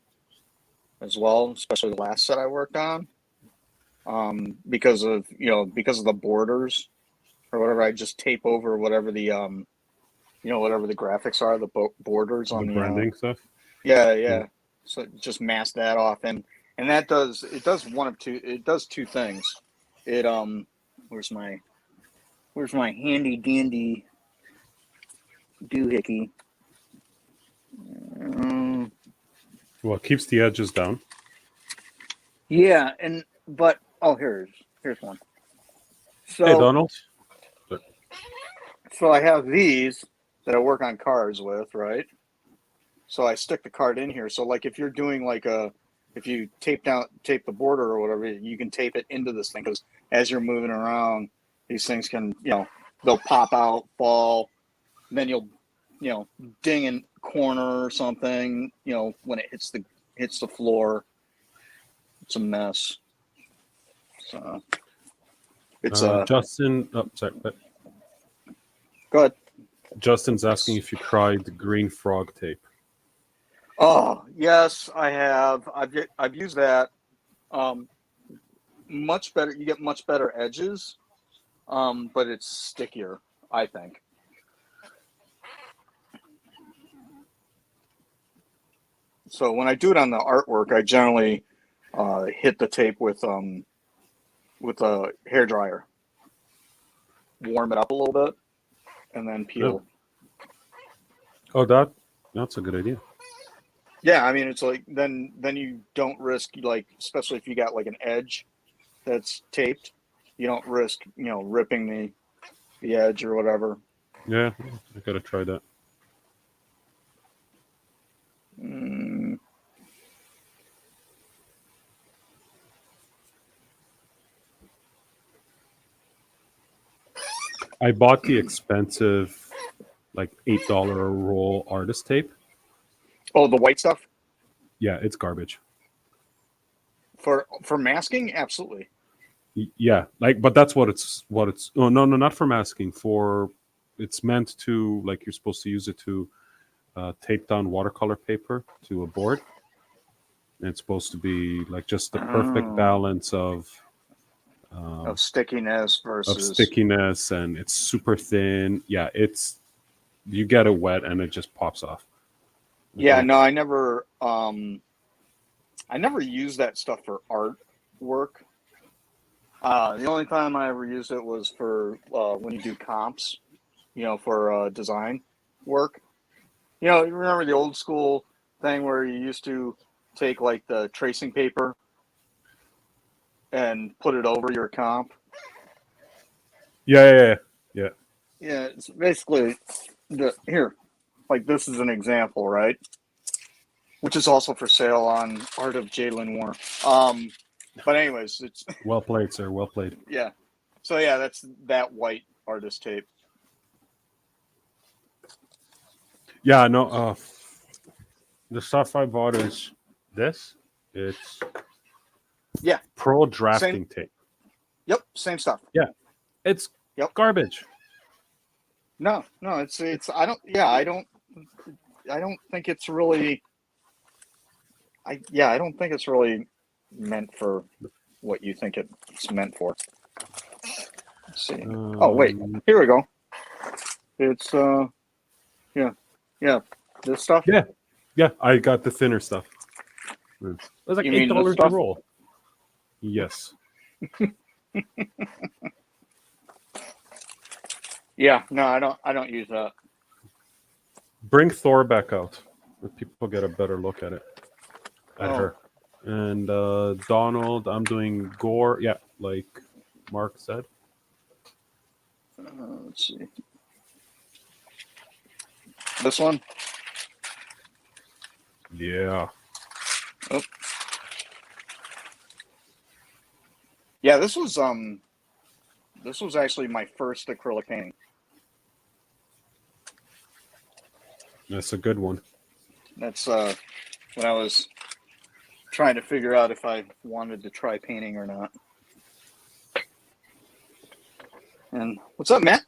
as well, especially the last set I worked on. Because of the borders or whatever, I just tape over whatever the whatever the graphics are, the borders on The the branding stuff? Yeah. So just mask that off, and that does two things. It where's my handy dandy doohickey? Well, it keeps the edges down. Yeah, but here's one. So, Hey, Donald. So I have these that I work on cards with, right? So I stick the card in here. So like if you're doing if you tape the border or whatever, you can tape it into this thing, because as you're moving around, these things can, they'll pop out, fall, and then you'll, ding in corner or something, when it hits the floor. It's a mess. So it's Justin. Oh, sorry. Go ahead. Justin's asking if you tried the green frog tape. Oh yes, I have. I've used that. Much better. You get much better edges, but it's stickier, I think. So when I do it on the artwork, I generally hit the tape with a hair dryer, warm it up a little bit, and then peel. Oh, that's a good idea. Yeah, I mean, it's like then you don't risk, like, especially if you got like an edge that's taped, you don't risk ripping the edge or whatever. Yeah, I gotta try that. Mm, I bought the expensive, like $8 a roll artist tape. oh, the white stuff Yeah, it's garbage. for masking, absolutely. Yeah, like, but that's what it's. Oh no, not for masking. For it's meant to, like, you're supposed to use it to tape down watercolor paper to a board. And it's supposed to be like just the perfect Oh, balance of stickiness of versus. stickiness, and it's super thin. Yeah, it's you get it wet and it just pops off. Yeah, Okay. no, I never used that stuff for art work. The only time I ever used it was for when you do comps, for design work. You remember the old school thing where you used to take like the tracing paper and put it over your comp? Yeah. Yeah. Yeah, it's basically here, like this is an example, right? Which is also for sale on Art of Lynn Warner. But anyways, it's Well played, sir. Well played. yeah. So yeah, that's that white artist tape. Yeah, no. The stuff I bought is this. It's Yeah, Pro same. drafting tape. Yep, same stuff. Yeah, it's Yep. garbage. No, it's. I don't think it's really. I don't think it's really meant for what you think it's meant for. Let's see. Oh wait, here we go. It's yeah, this stuff. Yeah. I got the thinner stuff. It was like You mean this $8 a stuff? roll. Yes. Yeah, no, I don't use that. Bring Thor back out. Let people get a better look at it. At Oh. her. And Donald, I'm doing gore. Yeah, like Mark said. Let's see. This one. Yeah. Oh. Yeah, this was actually my first acrylic painting. That's a good one. That's when I was trying to figure out if I wanted to try painting or not. And what's up, Matt?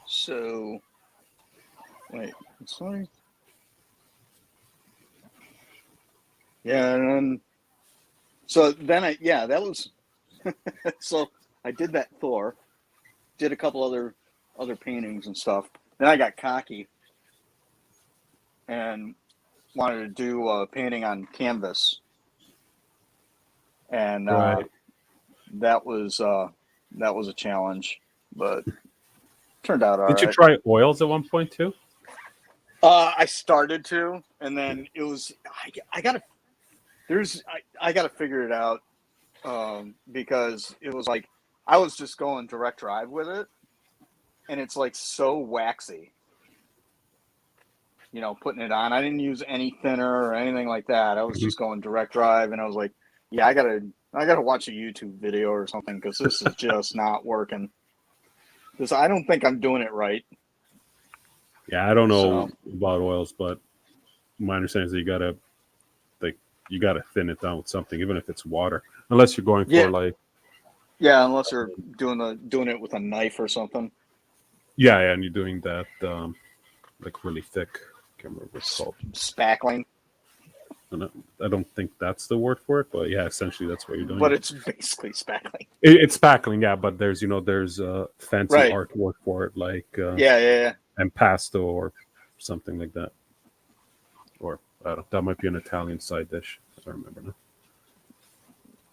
So, wait, sorry. Yeah, and then, so then that was, so I did that Thor, did a couple other paintings and stuff. Then I got cocky and wanted to do a painting on canvas. And Right. that was a challenge, but turned out all right. Did you try oils at one point too? I started to, and then it was I gotta figure it out because it was like I was just going direct drive with it, and it's like so waxy. Putting it on. I didn't use any thinner or anything like that. I was just going direct drive, and I was like, yeah, I gotta watch a YouTube video or something because this is just not working. Because I don't think I'm doing it right. Yeah, I don't know about oils, but my understanding is that you gotta thin it down with something, even if it's water, unless you're going for like. Yeah, unless you're doing it with a knife or something. Yeah, and you're doing that like really thick. I can't remember what it's called. Spackling. I don't think that's the word for it, but yeah, essentially that's what you're doing. But it's basically spackling. It's spackling, yeah. But there's fancy Right. artwork for it, like Yeah. impasto or something like that. Or I don't. That might be an Italian side dish. I don't remember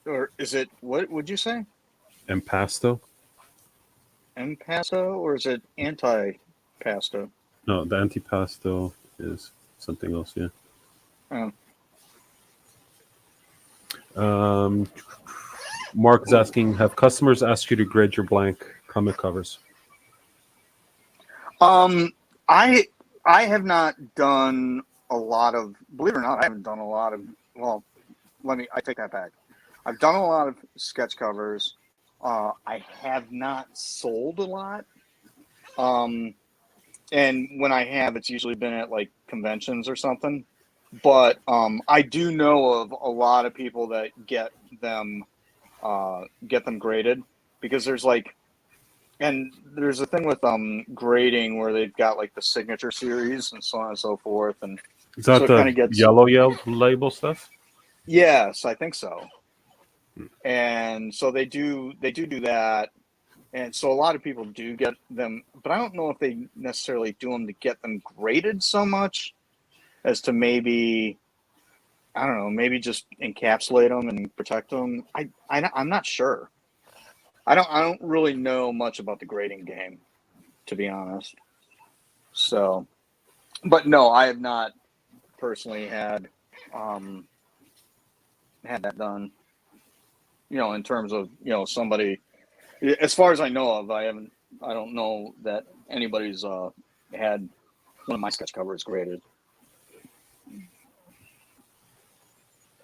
now. Or is it, what would you say? Impasto? Impasto, or is it anti-pasto? No, the antipasto is something else. Yeah. Oh. Mark is asking, have customers asked you to grade your blank comic covers? I I have not done a lot of. Believe it or not, I haven't done a lot of. Well, I take that back. I've done a lot of sketch covers. I have not sold a lot. And when I have, it's usually been at like conventions or something. But I do know of a lot of people that get them graded, because there's like, and there's a thing with grading where they've got like the signature series and so on and so forth, and Is so that it the kind of gets. yellow label stuff? Yes, I think so. And so they do that, and so a lot of people do get them, but I don't know if they necessarily do them to get them graded so much as to maybe, I don't know, maybe just encapsulate them and protect them. I'm not sure. I don't really know much about the grading game, to be honest. So, but no, I have not personally had that done. In terms of somebody, as far as I know of, I don't know that anybody's had one of my sketch covers graded.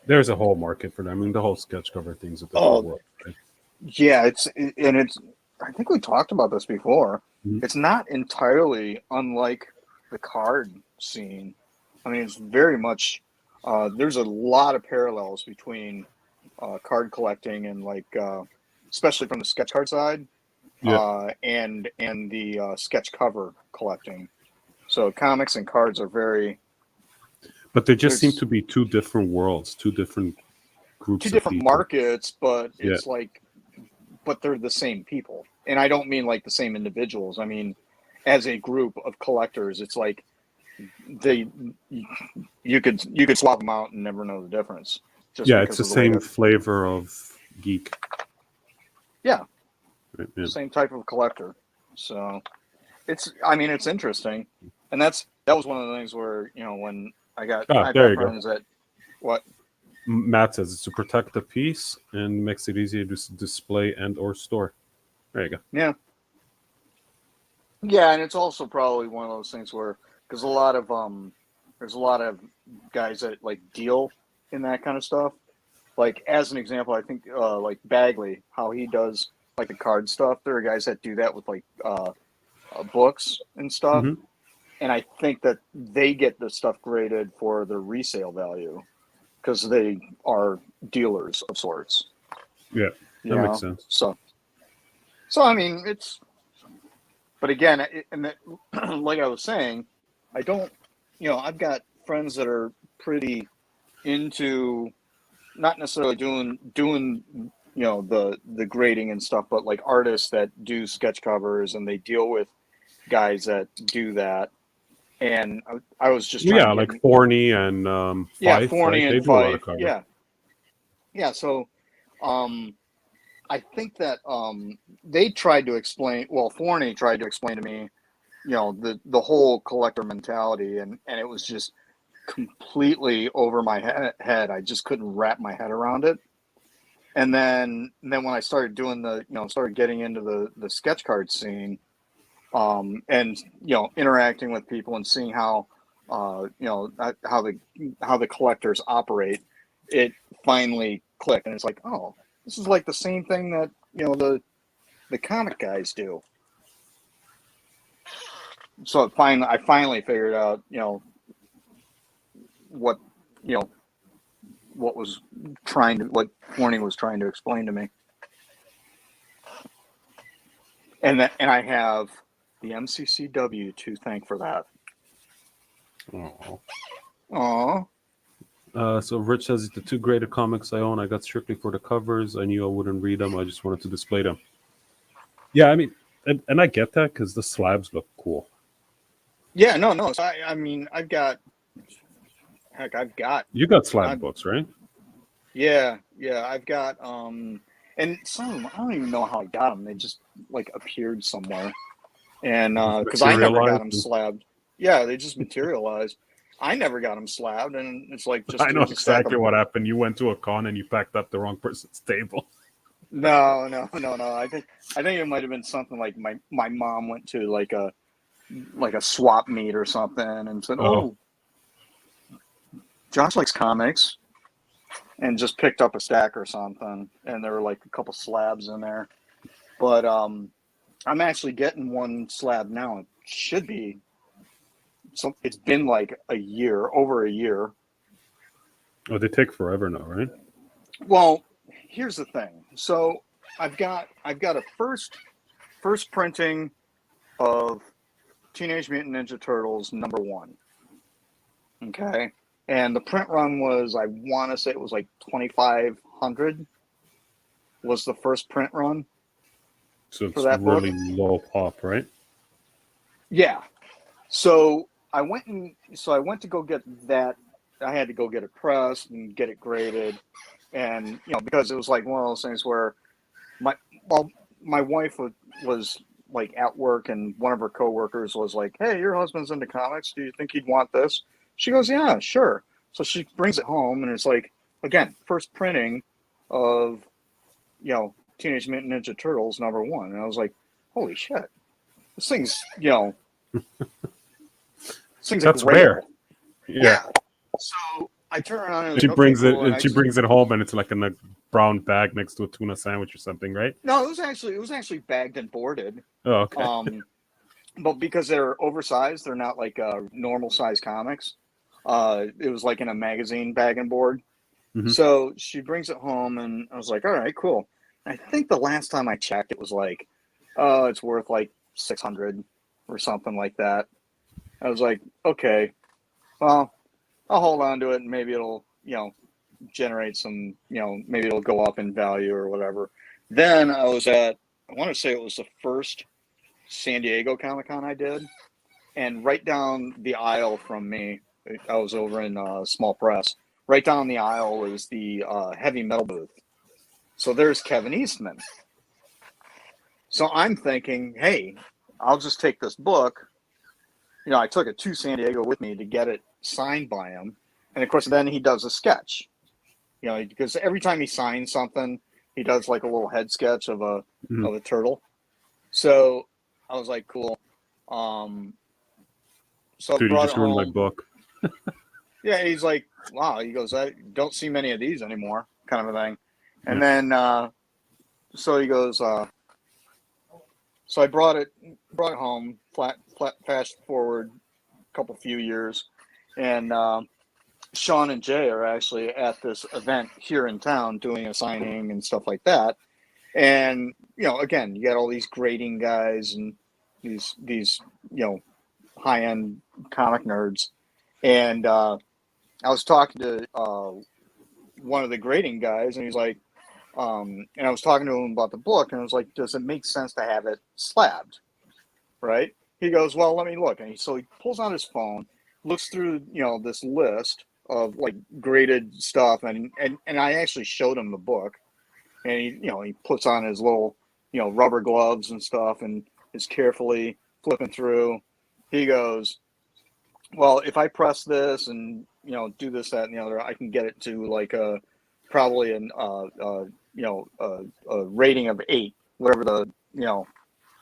There's a whole market for that. I mean, the whole sketch cover thing's a different world. Right? Yeah, it's. I think we talked about this before. Mhm. It's not entirely unlike the card scene. I mean, it's very much. There's a lot of parallels between card collecting and especially from the sketch card side, and the sketch cover collecting. So comics and cards are very. But they just seem to be two different worlds, two different groups two of different people. markets, but it's but they're the same people. And I don't mean like the same individuals. I mean, as a group of collectors, it's like you could swap them out and never know the difference. It's the same flavor of geek. Yeah. Right, yeah. Same type of collector. So it's interesting. And that was one of the things where, when I got friends that what Matt says it's to protect the piece and makes it easier to display and or store. There you go. Yeah. Yeah, and it's also probably one of those things where, because there's a lot of guys that like deal in that kind of stuff. Like as an example, I think like Bagley, how he does like the card stuff. There are guys that do that with like books and stuff. Mm-hmm. And I think that they get the stuff graded for their resale value because they are dealers of sorts. Yeah, that makes sense. So I mean, it's. But again, like I was saying, I don't. I've got friends that are pretty into, not necessarily doing the grading and stuff, but like artists that do sketch covers and they deal with guys that do that. And I was just trying to like Forney and Fife, Forney right? and They do a lot Fife, of cover. yeah. So, I think that they tried to explain. Well, Forney tried to explain to me, the whole collector mentality, and it was just completely over my head. I just couldn't wrap my head around it. And then when I started doing started getting into the sketch card scene. And interacting with people and seeing how how the collectors operate, it finally clicked, and it's like, oh, this is like the same thing that the comic guys do. So I finally figured out what what Warning was trying to explain to me, and I have the MCCW to thank for that. Aww. So Rich says the two graded comics I own, I got strictly for the covers. I knew I wouldn't read them. I just wanted to display them. Yeah, I mean, and I get that because the slabs look cool. Yeah, no. So I mean, I've got. You got slab books, right? Yeah. I've got and some of them, I don't even know how I got them. They just like appeared somewhere, and because I never got them slabbed. Yeah, they just materialized. I never got them slabbed, and it's like just. I know exactly what happened. You went to a con and you packed up the wrong person's table. No. I think it might have been something like my mom went to like a like a swap meet or something, and said, Oh. "Oh, Josh likes comics," and just picked up a stack or something, and there were like a couple slabs in there. But I'm actually getting one slab now. It should be. So it's been like a year, over a year. Oh, they take forever now, right? Well, here's the thing. So I've got a first printing of Teenage Mutant Ninja Turtles #1. Okay. And the print run was, I want to say it was like 2,500 was the first print run. So For it's that book? really low pop, right? Yeah. So I went to go get that. I had to go get it pressed and get it graded. And, because it was like one of those things where my wife was like at work, and one of her coworkers was like, "Hey, your husband's into comics. Do you think he'd want this?" She goes, "Yeah, sure." So she brings it home, and it's like, again, first printing of, Teenage Mutant Ninja Turtles #1. And I was like, holy shit, this thing's, this thing's That's a grail. rare. Yeah. So I turn around and She like, brings okay, it. cool. And she brings it home, and it's like in a brown bag next to a tuna sandwich or something, right? No, it was actually bagged and boarded. Oh, okay. But because they're oversized, they're not like normal size comics. It was like in a magazine bag and board. Mhm. So she brings it home, and I was like, all right, cool. And I think the last time I checked, it was like, it's worth like 600 or something like that. I was like, okay, well, I'll hold on to it, and maybe it'll, generate some, maybe it'll go up in value or whatever. Then I was at, I want to say it was the first San Diego Comic-Con I did, and right down the aisle from me, I was over in Small Press. Right down the aisle was the heavy metal booth. So there's Kevin Eastman. So I'm thinking, hey, I'll just take this book. I took it to San Diego with me to get it signed by him. And of course, then he does a sketch. Because every time he signs something, he does like a little head sketch of a turtle. So I was like, cool. So Dude, I you brought just it ruined my home. book. Yeah, he's like, wow. He goes, I don't see many of these anymore, kind of a thing. And then, so he goes, so I brought it home, fast forward a few years, and Sean and Jay are actually at this event here in town doing a signing and stuff like that. And, again, you got all these grading guys and these high-end comic nerds. And I was talking to one of the grading guys, and he's like, and I was talking to him about the book, and I was like, does it make sense to have it slabbed? Right? He goes, well, let me look. And so he pulls out his phone, looks through, this list of like graded stuff. And I actually showed him the book, and he puts on his little, rubber gloves and stuff, and is carefully flipping through. He goes, well, if I press this and, do this, that, and the other, I can get it to like probably a rating of 8, whatever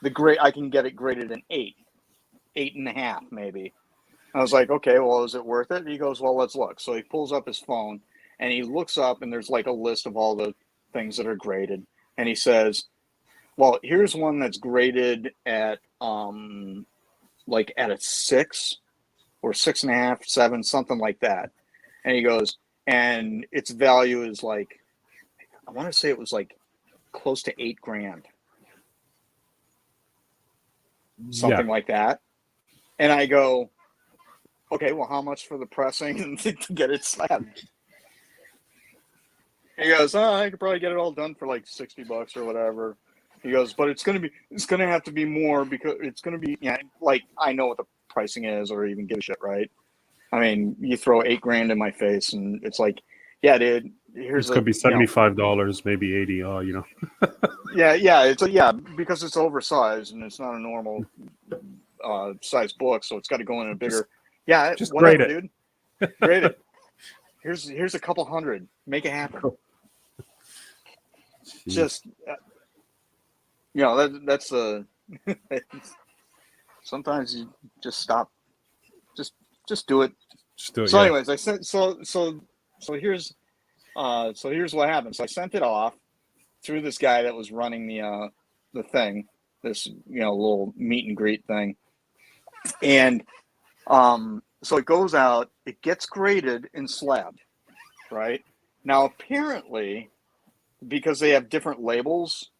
the grade. I can get it graded an 8.5 maybe. I was like, okay, well, is it worth it? He goes, well, let's look. So he pulls up his phone, and he looks up, and there's like a list of all the things that are graded, and he says, well, here's one that's graded at like at a 6 or 6.5, 7, something like that. And he goes, and its value is like, I want to say it was like close to $8,000, something like that. And I go, okay, well, how much for the pressing to get it slabbed? He goes, I could probably get it all done for like $60 or whatever. He goes, but it's gonna have to be more, because it's gonna be, like, I know what the pricing is, or even give a shit, right? I mean, you throw $8,000 in my face, and it's like, yeah, dude, here's It's gonna be $75, maybe 80. yeah, because it's oversized and it's not a normal size book, so it's got to go in a bigger. Just Whatever, grade dude. Grade it. Here's a couple hundred. Make it happen. Just, that's a. Sometimes you just stop. Just do it. Just do it. So, Yeah. anyways, I sent here's here's what happened. So I sent it off through this guy that was running the thing, this little meet and greet thing, and so it goes out, it gets graded and slabbed, right? Now apparently, because they have different labels,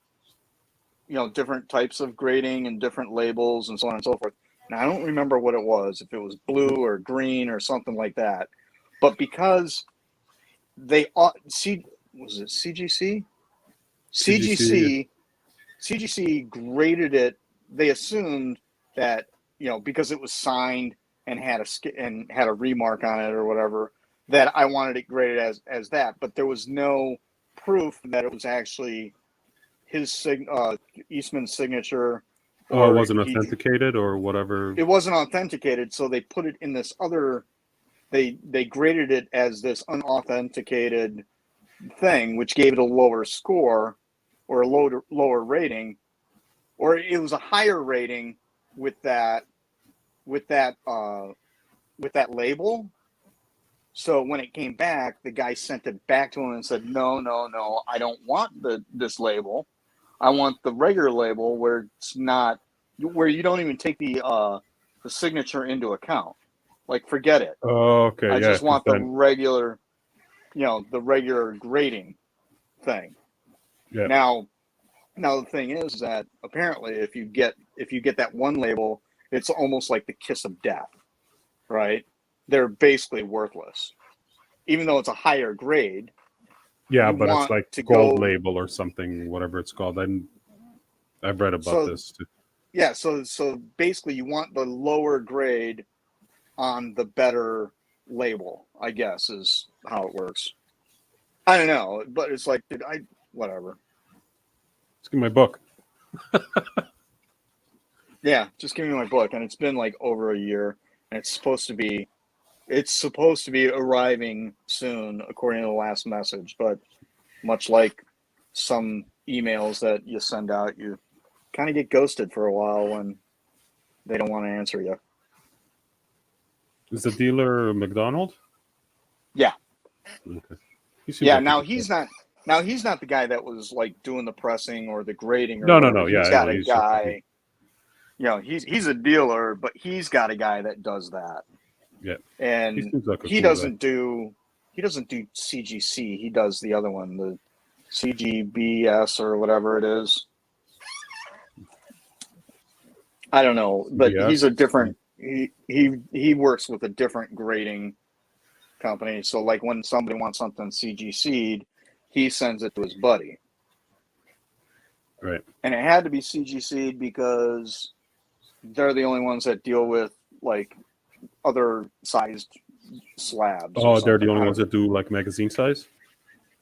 different types of grading and different labels and so on and so forth. Now, I don't remember what it was, if it was blue or green or something like that. But because they was it CGC? CGC graded it. They assumed that, because it was signed and had a remark on it or whatever, that I wanted it graded as that. But there was no proof that it was actually his Eastman's signature. Or it wasn't authenticated or whatever. It wasn't authenticated, so they put it in this other. They graded it as this unauthenticated thing, which gave it a lower score or a lower rating, or it was a higher rating with that label. So when it came back, the guy sent it back to him and said, "No, I don't want this label. I want the regular label where it's not, where you don't even take the signature into account. Like, forget it. Oh, okay. I yeah, just want the then, regular, the regular grading thing." Yeah. Now the thing is that apparently if you get that one label, it's almost like the kiss of death, right? They're basically worthless, even though it's a higher grade. Yeah, You but it's want like to gold go- label or something, whatever it's called. I've read about this too. Yeah, so basically you want the lower grade on the better label, I guess, is how it works. I don't know, but it's like, whatever. Let's give me my book. Yeah, just give me my book. And it's been like over a year, and it's supposed to be arriving soon, according to the last message. But much like some emails that you send out, you kind of get ghosted for a while when they don't want to answer you. Is the dealer McDonald? Yeah. Okay. Yeah. Now he's not the guy that was like doing the pressing or the grading. Or No. whatever. Yeah, He's got a he's guy. He's a dealer, but he's got a guy that does that. Yeah. And seems like a he cool doesn't do CGC. He does the other one, the CGBS or whatever it is. I don't know, but CBS? he's a different. He works with a different grading company. So like when somebody wants something CGC'd, he sends it to his buddy. Right. And it had to be CGC'd because they're the only ones that deal with like other sized slabs. Oh, they're the only ones that do like magazine size?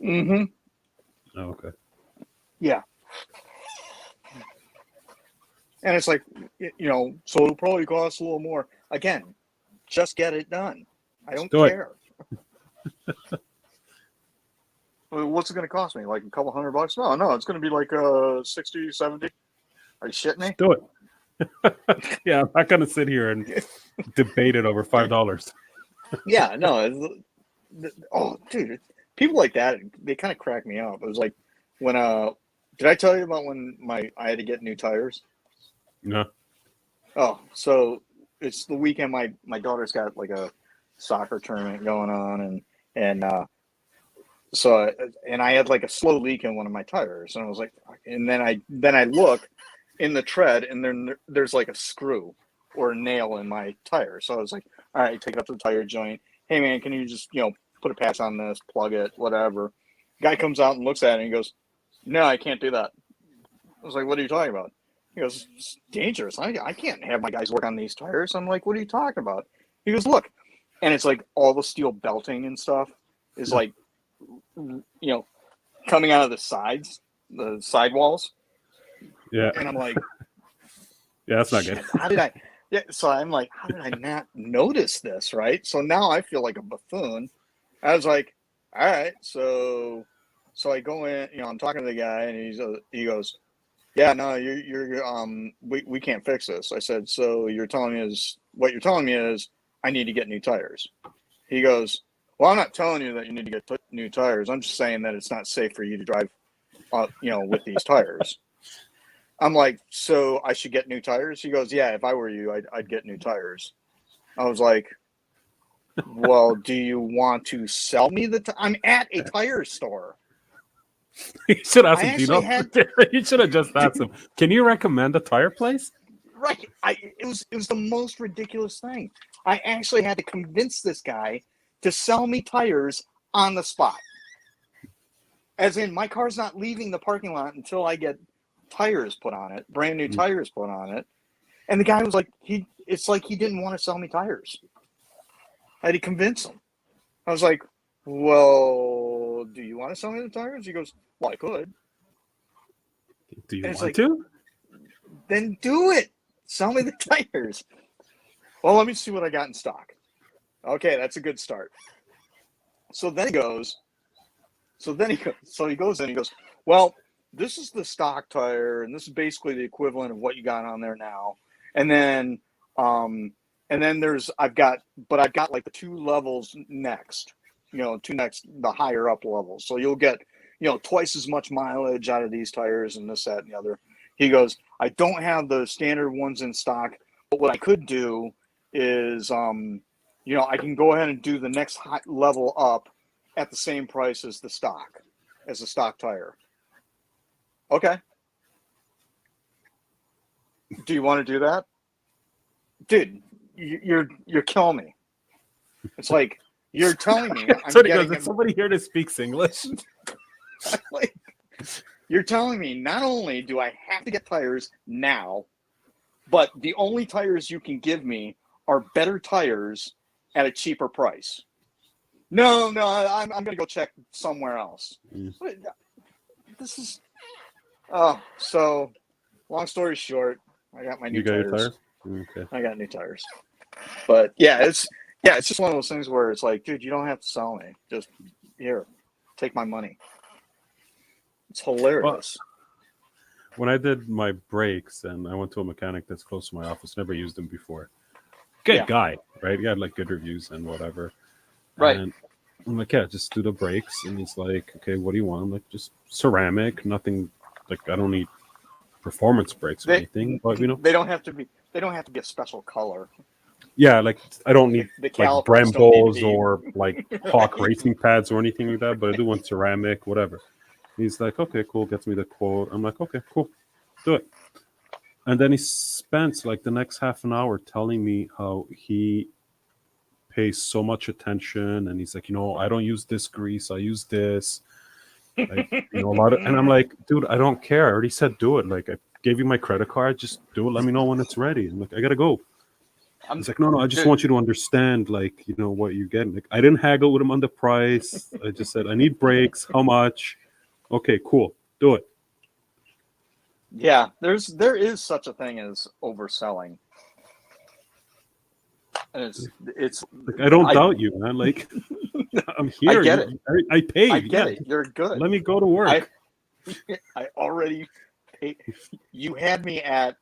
Mm-hmm. Oh, okay. Yeah. And it's like, so it'll probably cost a little more. Again, just get it done. I don't care. Well, what's it going to cost me? Like a couple $100? No, it's going to be like 60, 70. Are you shitting me? Do it. Yeah, I'm not going to sit here and debate it over $5. Yeah, no. Oh, dude, people like that, they kind of crack me up. It was like when did I tell you about when I had to get new tires? No. Oh, so it's the weekend my daughter's got like a soccer tournament going on, and so I had like a slow leak in one of my tires, and I was like, and then I look in the tread, and then there's like a screw or a nail in my tire. So I was like, all right, take it up to the tire joint. Hey man, can you just put a patch on this, plug it, whatever. Guy comes out and looks at it and he goes, no, I can't do that. I was like, what are you talking about? He goes, it's dangerous. I can't have my guys work on these tires. I'm like, what are you talking about? He goes, look. And it's like all the steel belting and stuff is like, coming out of the sides, the sidewalls. Yeah. And I'm like, yeah, that's not good. How did I? Yeah. So I'm like, how did I not notice this? Right. So now I feel like a buffoon. I was like, all right. So I go in, I'm talking to the guy and he goes, yeah, no, you're we can't fix this. I said, so what you're telling me is I need to get new tires. He goes, well, I'm not telling you that you need to get new tires. I'm just saying that it's not safe for you to drive, with these tires. I'm like, so I should get new tires? He goes, yeah, if I were you, I'd get new tires. I was like, well, do you want to sell me I'm at a tire store. You should ask I him. actually had You should have just asked him. Can you recommend a tire place? right. It was the most ridiculous thing. I actually had to convince this guy to sell me tires on the spot. As in, my car's not leaving the parking lot until I get tires put on it, brand new tires put on it. And the guy was like, it's like he didn't want to sell me tires. I had to convince him. I was like, well, do you want to sell me the tires? He goes, well, I could. Do you And want to? Then do it. Sell me the tires. Well, let me see what I got in stock. Okay, that's a good start. So then he goes, he goes in, he goes, well, this is the stock tire, and this is basically the equivalent of what you got on there now. And then I've got like the two levels next, the higher up levels. So you'll get, twice as much mileage out of these tires and this, that, and the other. He goes, I don't have the standard ones in stock, but what I could do is, I can go ahead and do the next level up at the same price as the stock tire. Okay. Do you want to do that? Dude, you're killing me. It's like, you're telling me So he goes, is somebody here that speaks English? like, you're telling me not only do I have to get tires now, but the only tires you can give me are better tires at a cheaper price. No, I'm going to go check somewhere else. This is... so long story short, I got my new tires. You got your tires? Okay. I got new tires. But yeah, it's just one of those things where it's like, dude, you don't have to sell me. Just here, take my money. It's hilarious. Well, when I did my brakes and I went to a mechanic that's close to my office, never used him before. Good guy, right? He had like good reviews and whatever. Right. And I'm like, yeah, just do the brakes. And he's like, okay, what do you want? I'm like, just ceramic, nothing. Like, I don't need performance brakes or anything, but they don't have to be a special color. Yeah, like I don't need the like Brembos or like Hawk racing pads or anything like that, but I do want ceramic, whatever. He's like, okay, cool, gets me the quote. I'm like, okay, cool, do it. And then he spends like the next half an hour telling me how he pays so much attention, and he's like, I don't use this grease, I use this. Like, a lot of, and I'm like, dude, I don't care. I already said do it. Like, I gave you my credit card, just do it. Let me know when it's ready. I'm like, I gotta go. He's like, no, I just want you to understand, like, what you're getting. Like, I didn't haggle with him on the price. I just said, I need brakes. How much? Okay, cool, do it. Yeah, there is such a thing as overselling. And it's like, I don't doubt you, man. Like, I'm here. I get it. I paid. I get it. You're good. Let me go to work. I already paid. You had me at.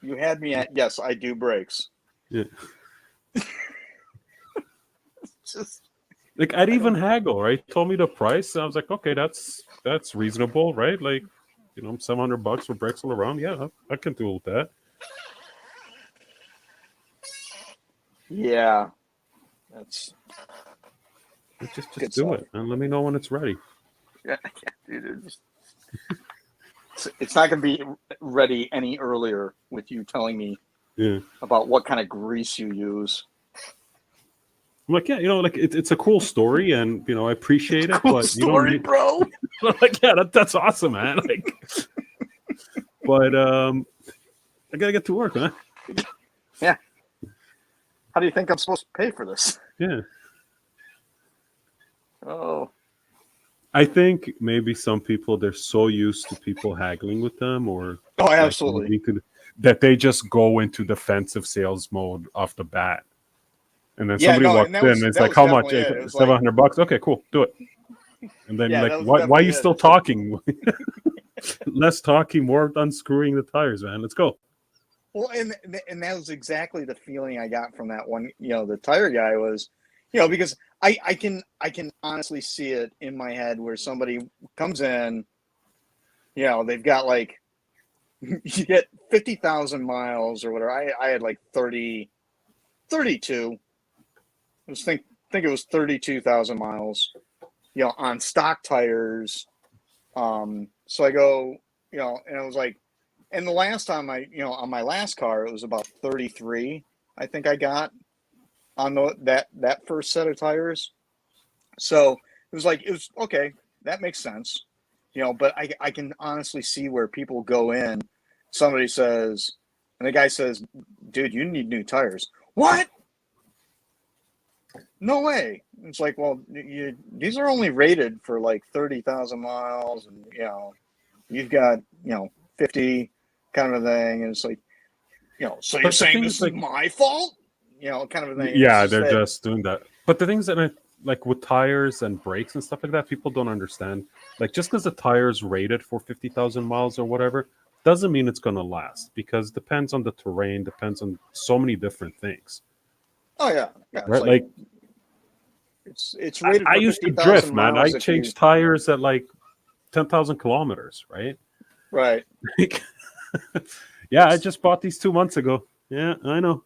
Yes, I do brakes. Yeah. Just like, I'd even haggle, right? Told me the price. And I was like, okay, that's reasonable, right? Like, $700 for brakes all around. Yeah, I can deal with that. Yeah, that's just do it and let me know when it's ready. Yeah, dude, it's not going to be ready any earlier with you telling me about what kind of grease you use. I'm like, yeah, like it's a cool story, and I appreciate it, cool but story, bro. Like, yeah, that's awesome, man. Like, but I gotta get to work, man. Yeah. How do you think I'm supposed to pay for this? Yeah. Oh. I think maybe some people, they're so used to people haggling with them, or absolutely, that they just go into defensive sales mode off the bat, and then somebody walks in and it's like, how much? $700. Okay, cool, do it. And then why are you still talking? Less talking, more unscrewing the tires, man. Let's go. Well, and that was exactly the feeling I got from that one. The tire guy was, because I can honestly see it in my head where somebody comes in, they've got like, you get 50,000 miles or whatever. I had like 32. I think it was 32,000 miles, on stock tires. So I go, and it was like, and the last time on my last car, it was about 33, I think I got on that first set of tires. So it was okay, that makes sense, but I can honestly see where people go in, somebody says, and the guy says, dude, you need new tires. What? No way. It's like, well, these are only rated for like 30,000 miles, and you've got 50 kind of thing, and it's like, so you're saying this is my fault, kind of a thing. Yeah, they're just doing that. But the things that I like with tires and brakes and stuff like that, people don't understand. Like, just because the tire's rated for 50,000 miles or whatever doesn't mean it's going to last, because it depends on the terrain, depends on so many different things. Oh yeah, right. Like it's rated. I used to drift, man. I changed tires at like 10,000 kilometers, right? Right. Yeah, I just bought these 2 months ago. Yeah, I know.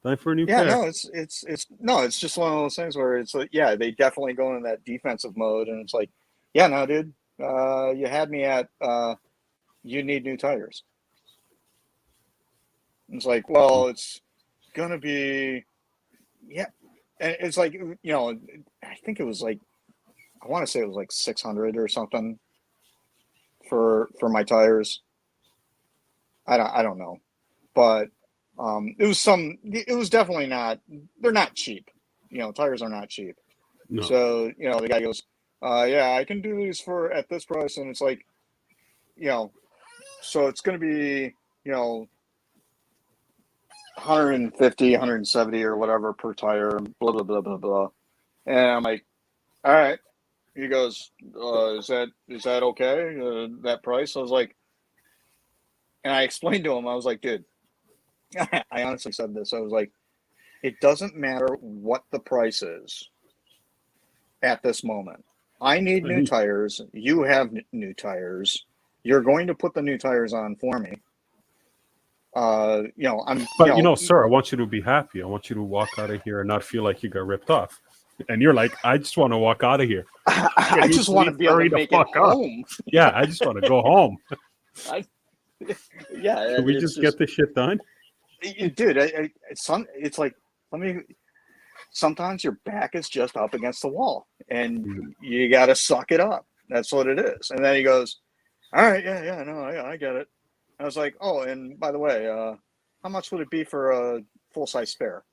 Time for a new car. Yeah, no, it's just one of those things where it's like, yeah, they definitely go into that defensive mode, and it's like, yeah, no, dude, you had me at you need new tires. It's like, well, it's gonna be, yeah, and it's like, I think it was like, I want to say it was like 600 or something for my tires. I don't know, but it was definitely not, they're not cheap. Tires are not cheap. No. So, the guy goes, yeah, I can do these at this price. And it's like, so it's going to be, 150, 170 or whatever per tire, blah, blah, blah, blah, blah. And I'm like, all right. He goes, is that okay? That price? I was like, and I explained to him, I was like, dude, I honestly said this. I was like, it doesn't matter what the price is at this moment. I need new tires. You have new tires. You're going to put the new tires on for me. Sir, I want you to be happy. I want you to walk out of here and not feel like you got ripped off. And you're like, I just want to walk out of here. I just want to be able to make it home. Yeah, I just want to go home. Yeah. Can we just get this shit done? Dude, it's like, sometimes your back is just up against the wall and you got to suck it up. That's what it is. And then he goes, all right, yeah, no, I get it. I was like, oh, and by the way, how much would it be for a full-size spare?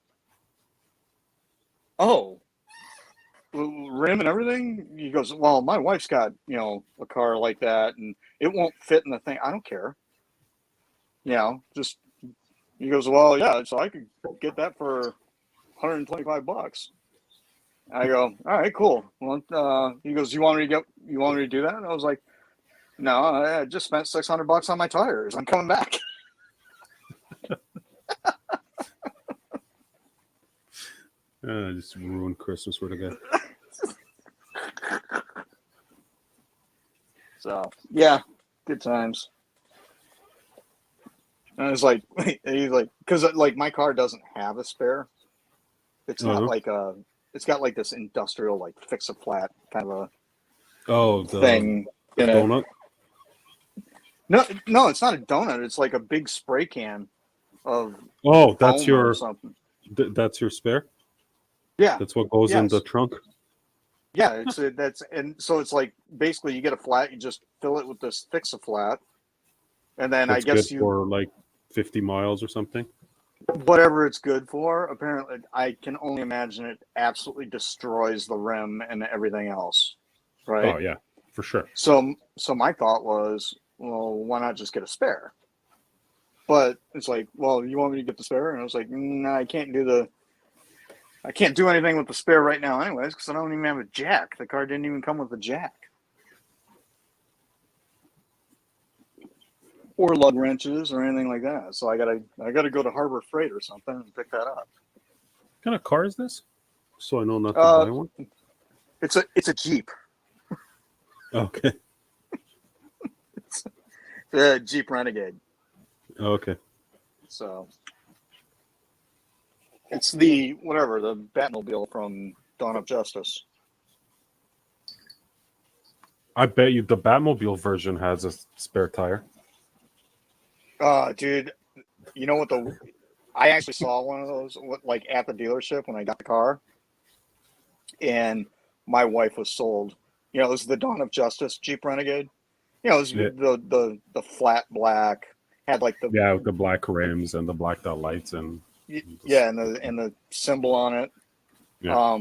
Oh, rim and everything? He goes, well, my wife's got, a car like that and it won't fit in the thing. I don't care. Just, he goes, well, yeah, so I could get that for $125. I go, all right, cool. Well, he goes, you want me to do that? And I was like, no, I just spent $600 on my tires. I'm coming back. Just ruined Christmas with a guy. So yeah, good times. And I was like, he's like, because like my car doesn't have a spare. It's not like it's got like this industrial like fix a flat kind of a thing. The donut. No, it's not a donut. It's like a big spray can of. Oh, that's your something. That's your spare. Yeah, that's what goes in the trunk. Yeah, and so it's like basically you get a flat, you just fill it with this fix a flat, and then that's I guess good for like 50 miles or something. Whatever it's good for. Apparently, I can only imagine it absolutely destroys the rim and everything else. Right? Oh yeah, for sure. So my thought was, well, why not just get a spare? But it's like, well, you want me to get the spare? And I was like, no, I can't do anything with the spare right now anyways, because I don't even have a jack. The car didn't even come with a jack. or lug wrenches or anything like that. So I gotta go to Harbor Freight or something and pick that up. What kind of car is this? So I know not to Uh, buy one. It's a Jeep. Okay. It's a Jeep Renegade. Okay. So it's the Batmobile from Dawn of Justice. I bet you the Batmobile version has a spare tire. Dude, you know what I actually saw one of those like at the dealership when I got the car, and my wife was sold. You know, it was the Dawn of Justice Jeep Renegade. You know, it was Yeah. the flat black, had like the Yeah, with the black rims and the blacked out lights and yeah, and the symbol on it. Yeah.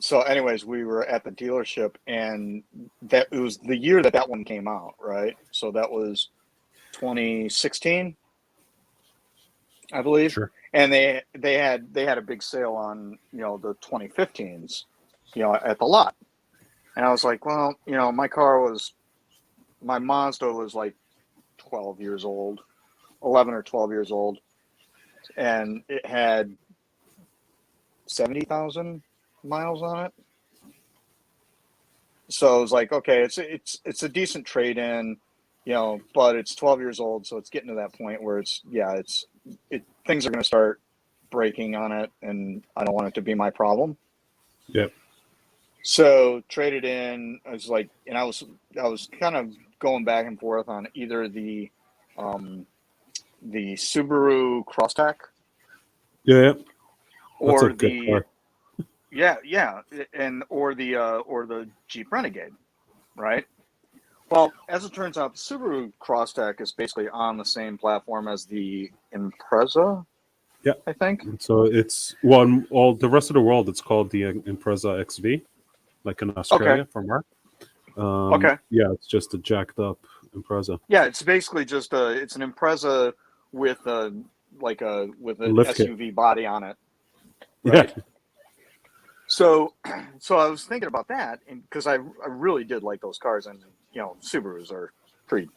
So anyways, we were at the dealership, and it was the year that one came out, right? So that was 2016, I believe. Sure. And they had a big sale on, you know, the 2015s, you know, at the lot. And I was like, well, you know, my Mazda was like 12 years old, 11 or 12 years old, and it had 70,000 miles on it. So I was like, okay, it's a decent trade in, you know, but it's 12 years old, so it's getting to that point where things are going to start breaking on it, and I don't want it to be my problem. Yep. So traded in. I was like, and I was kind of going back and forth on either the Subaru Crosstrek Yeah. That's or a good car. or the Jeep Renegade, right? Well, as it turns out, the Subaru Crosstrek is basically on the same platform as the Impreza. Yeah. I think. So it's one. All the rest of the world, it's called the Impreza XV, like in Australia from Mark. Okay. Yeah, it's just a jacked up Impreza. Yeah, it's basically just it's an Impreza with an Lift kit. SUV body on it. Right. Yeah. So I was thinking about that, and because I really did like those cars, and you know, Subarus are pretty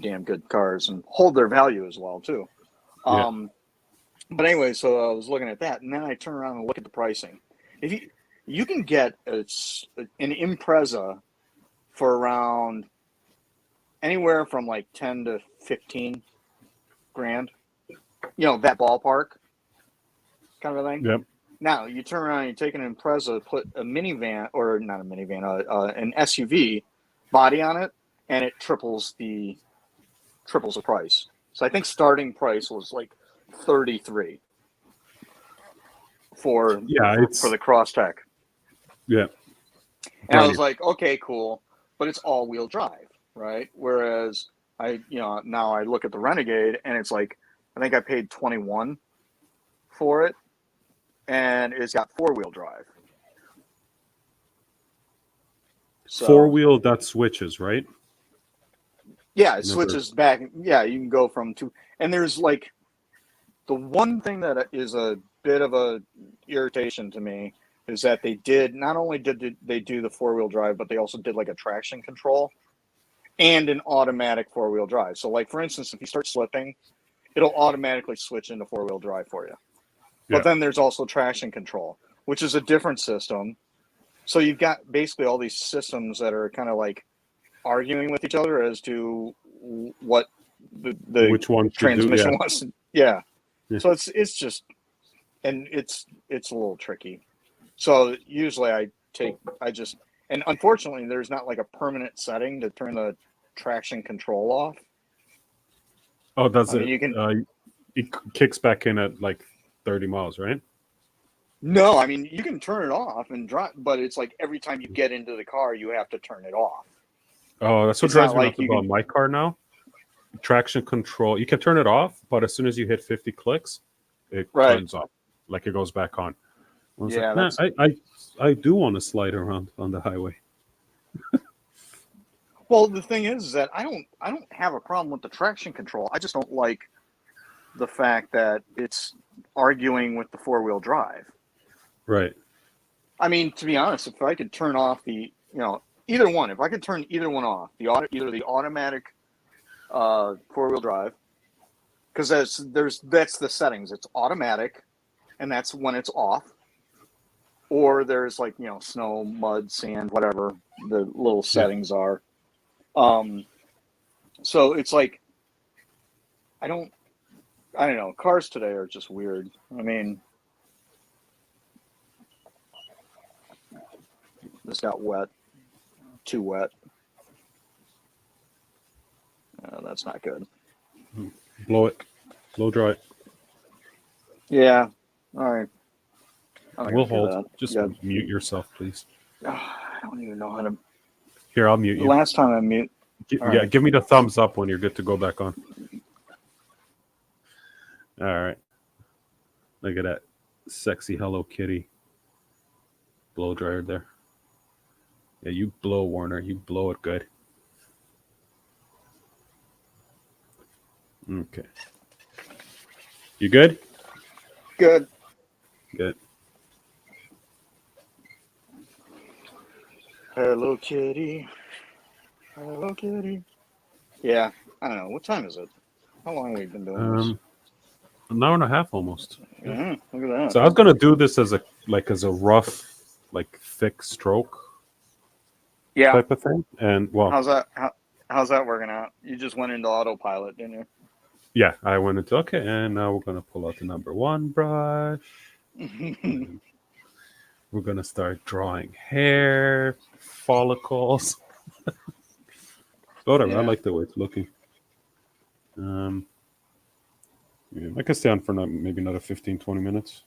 damn good cars and hold their value as well too. Yeah. But anyway, so I was looking at that, and then I turn around and look at the pricing. If you can get an Impreza for around anywhere from like 10 to 15 grand, you know, that ballpark kind of a thing. Yep. Now you turn around and you take an Impreza, put a minivan, or not a minivan, an SUV body on it, and it triples the price. So I think starting price was like 33 for the Crosstrek. Yeah. And I was like, okay, cool, but it's all-wheel drive, right? Whereas now I look at the Renegade, and it's like, I think I paid 21 for it, and it's got four-wheel drive. So, four-wheel, that switches, right? Yeah, it switches back. Yeah, you can go from two. And there's like, the one thing that is a bit of a irritation to me is that not only did they do the four-wheel drive, but they also did like a traction control and an automatic four-wheel drive. So like, for instance, if you start slipping, it'll automatically switch into four-wheel drive for you. But then there's also traction control, which is a different system. So you've got basically all these systems that are kind of like arguing with each other as to what the which one transmission wants. Yeah. So it's just, and it's a little tricky. So usually and unfortunately there's not like a permanent setting to turn the traction control off. Oh, does it? You can. It kicks back in at like 30 miles, right? No, I mean, you can turn it off and drive, but it's like every time you get into the car, you have to turn it off. Oh, that's what drives me nuts about my car now. Traction control, you can turn it off, but as soon as you hit 50 clicks, it turns off, like it goes back on. I do want to slide around on the highway. Well, the thing is that I don't have a problem with the traction control. I just don't like the fact that it's arguing with the four-wheel drive. Right. I mean, to be honest, if I could turn off either one, if I could turn either one off, either the automatic 4-wheel drive, because that's the settings. It's automatic, and that's when it's off. Or there's like, snow, mud, sand, whatever the little settings are. So it's like, I don't know. Cars today are just weird. I mean, this got wet, too wet. That's not good. Blow it. Blow dry it. Yeah. All right. We'll hold. Just mute yourself, please. I don't even know how to. Here, I'll mute you. Last time I mute. Right. Give me the thumbs up when you're good to go back on. All right. Look at that sexy Hello Kitty blow dryer there. Yeah, you blow, Warner. You blow it good. Okay. You good? Good. Good. Hello Kitty. Hello Kitty. Yeah, I don't know. What time is it? How long have we been doing this? An hour and a half almost. Yeah, look at that. So I was gonna do this as a rough, like thick stroke. Yeah. Type of thing. And well, how's that working out? You just went into autopilot, didn't you? Yeah, I went into and now we're gonna pull out the number 1 brush. We're gonna start drawing hair follicles. Whatever. Yeah. I like the way it's looking. Yeah, I could stay on for maybe another 15-20 minutes.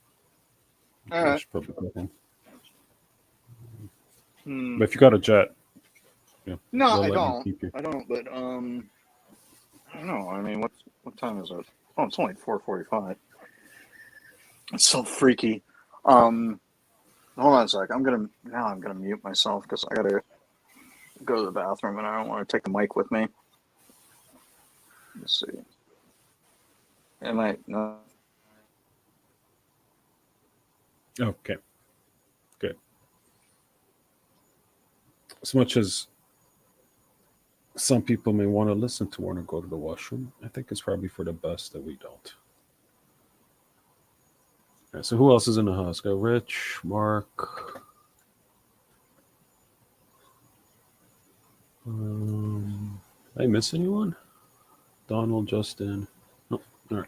All right. Probably go home. But if you got a jet, yeah. No, I don't. I don't. But I don't know. I mean, what time is it? Oh, it's only 4:45. It's so freaky. Hold on a sec. I'm gonna mute myself because I gotta go to the bathroom and I don't want to take the mic with me. Let's see. Am I no? Okay. Good. As much as some people may want to listen to Warner go to the washroom, I think it's probably for the best that we don't. All right, so who else is in the house? Got Rich, Mark. Did I miss anyone? Donald, Justin. No, all right.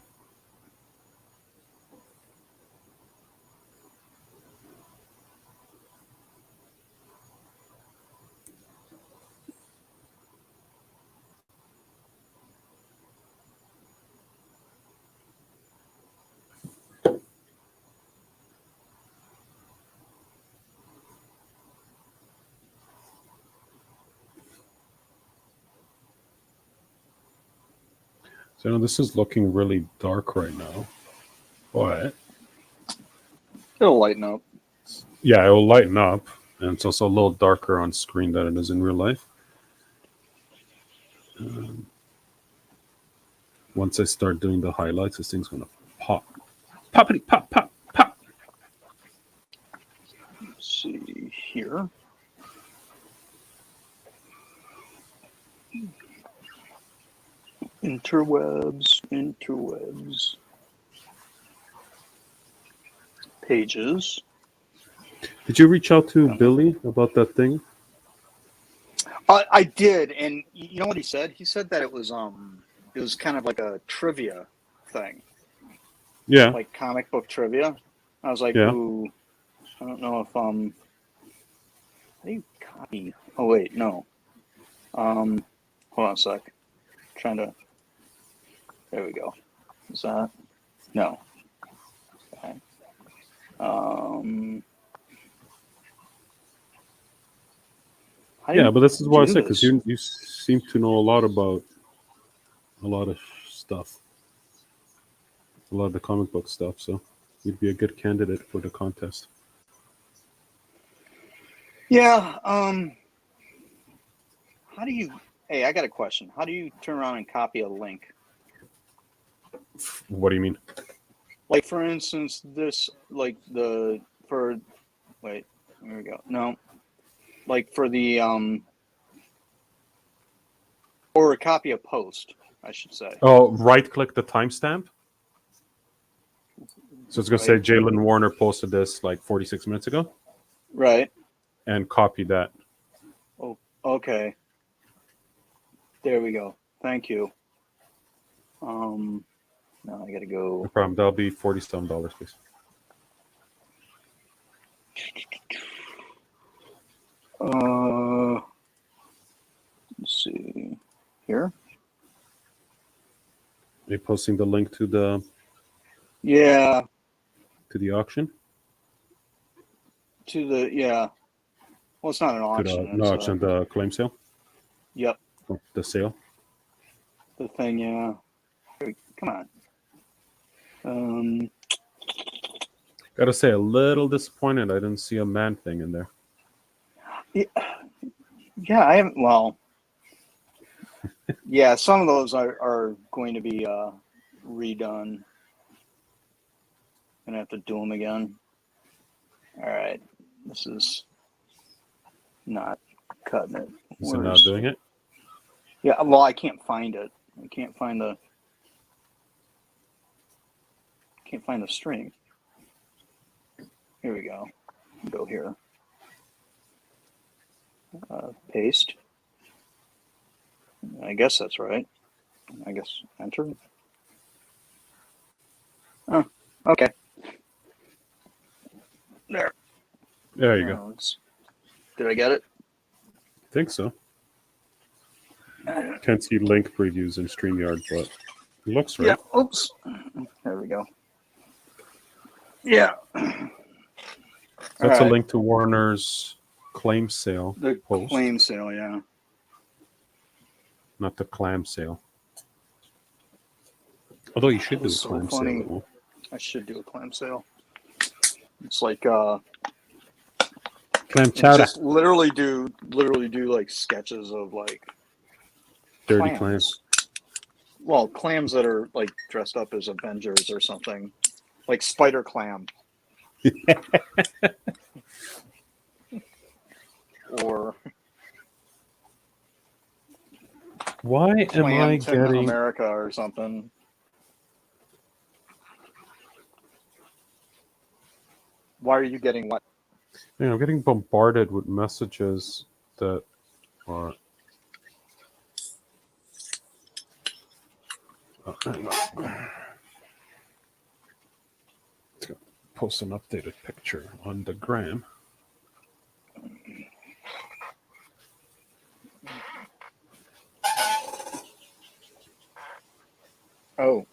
So this is looking really dark right now, but it'll lighten up. Yeah, it will lighten up, and it's also a little darker on screen than it is in real life. Once I start doing the highlights, this thing's gonna pop, poppity pop, pop, pop. Let's see here. Interwebs. Pages. Did you reach out to Billy about that thing? I did, and you know what he said? He said that it was kind of like a trivia thing. Yeah. Like comic book trivia. I was like, yeah. Ooh, I don't know if how do you copy? Oh wait, no. Hold on a sec. Trying to. There we go. Is that? No. Okay. Yeah, but this is what I said, because you seem to know a lot about a lot of stuff, a lot of the comic book stuff, so you'd be a good candidate for the contest. Yeah. How do you? Hey, I got a question. How do you turn around and copy a link? What do you mean? Like, for instance, this, like wait, here we go. No, like for the or a copy of post. I should say. Oh, right-click the timestamp. So it's going to say Right. Jalen Warner posted this like 46 minutes ago, Right. and copy that. Oh, okay. There we go. Thank you. Now I gotta No go. problem. That'll be $47, please. Let's see here. Are you posting the link to the Yeah, auction? to the yeah. Well, it's not an auction. No, it's on the claim sale. Yep, Oh, the sale. the thing. Yeah. Come on. Gotta say, a little disappointed I didn't see a man thing in there. Yeah, I haven't. Well, yeah, some of those are going to be redone. Gonna have to do them again. All right, this is not cutting it. Is it not doing it? Yeah, well, I can't find it. I can't find the string. Here we go. Go here. Paste. I guess that's right. I guess enter. Oh, okay. There. There you go. Did I get it? I think so. Can't see link previews in StreamYard, but it looks right. Yeah. Oops. There we go. Yeah. That's All a right. link to Warner's claim sale The post, claim sale, yeah. not the clam sale. Although you should do a That's so clam funny. sale. I should do a clam sale. It's like Clam chowder. just literally do like sketches of like Dirty clams. Well, clams that are like dressed up as Avengers or something. Like Spider Clam. Or Why am I Clamton getting... America or something. Why are you getting what? I'm getting bombarded with messages that are... Oh, hang on. Let's go post an updated picture on the gram. Oh.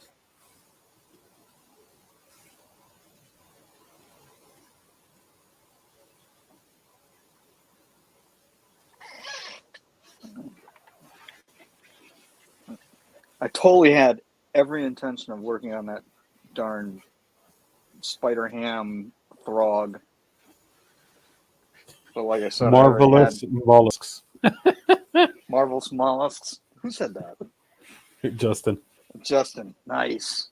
I totally had every intention of working on that darn spider ham throg. But like I said, Marvelous mollusks. Marvelous mollusks. Who said that? Justin. Justin. Nice.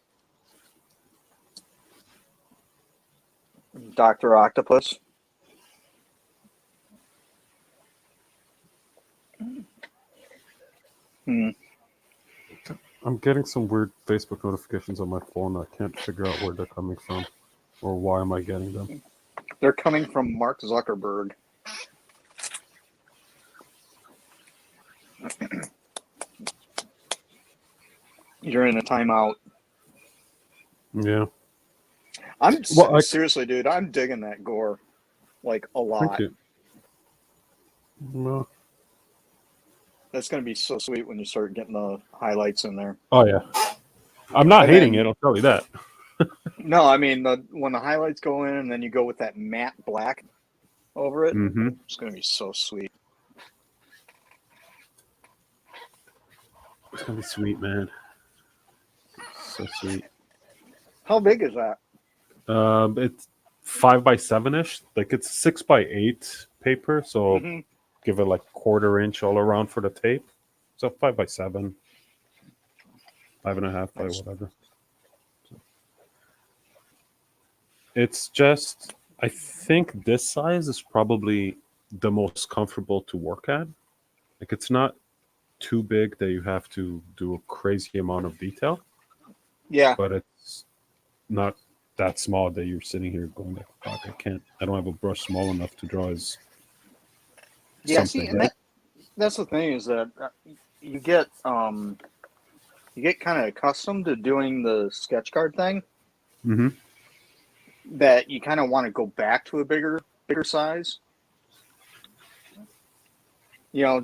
Dr. Octopus. I'm getting some weird Facebook notifications on my phone. I can't figure out where they're coming from or why am I getting them. They're coming from Mark Zuckerberg. You're in a timeout. Yeah. Seriously, dude, I'm digging that gore like a lot. Thank you. Well, That's going to be so sweet when you start getting the highlights in there. oh, yeah. I'm not And hating then- it, I'll tell you that. No, I mean, when the highlights go in and then you go with that matte black over it, Mm-hmm. it's going to be so sweet. It's going to be sweet, man. So sweet. How big is that? It's 5x7-ish. Like it's 6x8 paper, so Mhm. give it like 1/4 inch all around for the tape. So 5x7, 5.5 by Nice. whatever. So it's just, I think this size is probably the most comfortable to work at. Like it's not too big that you have to do a crazy amount of detail, Yeah. but it's not that small that you're sitting here going like, fuck, I don't have a brush small enough to draw as Yeah. See, something. and that's the thing is that you get kind of accustomed to doing the sketch card thing Mm-hmm. that you kind of want to go back to a bigger size.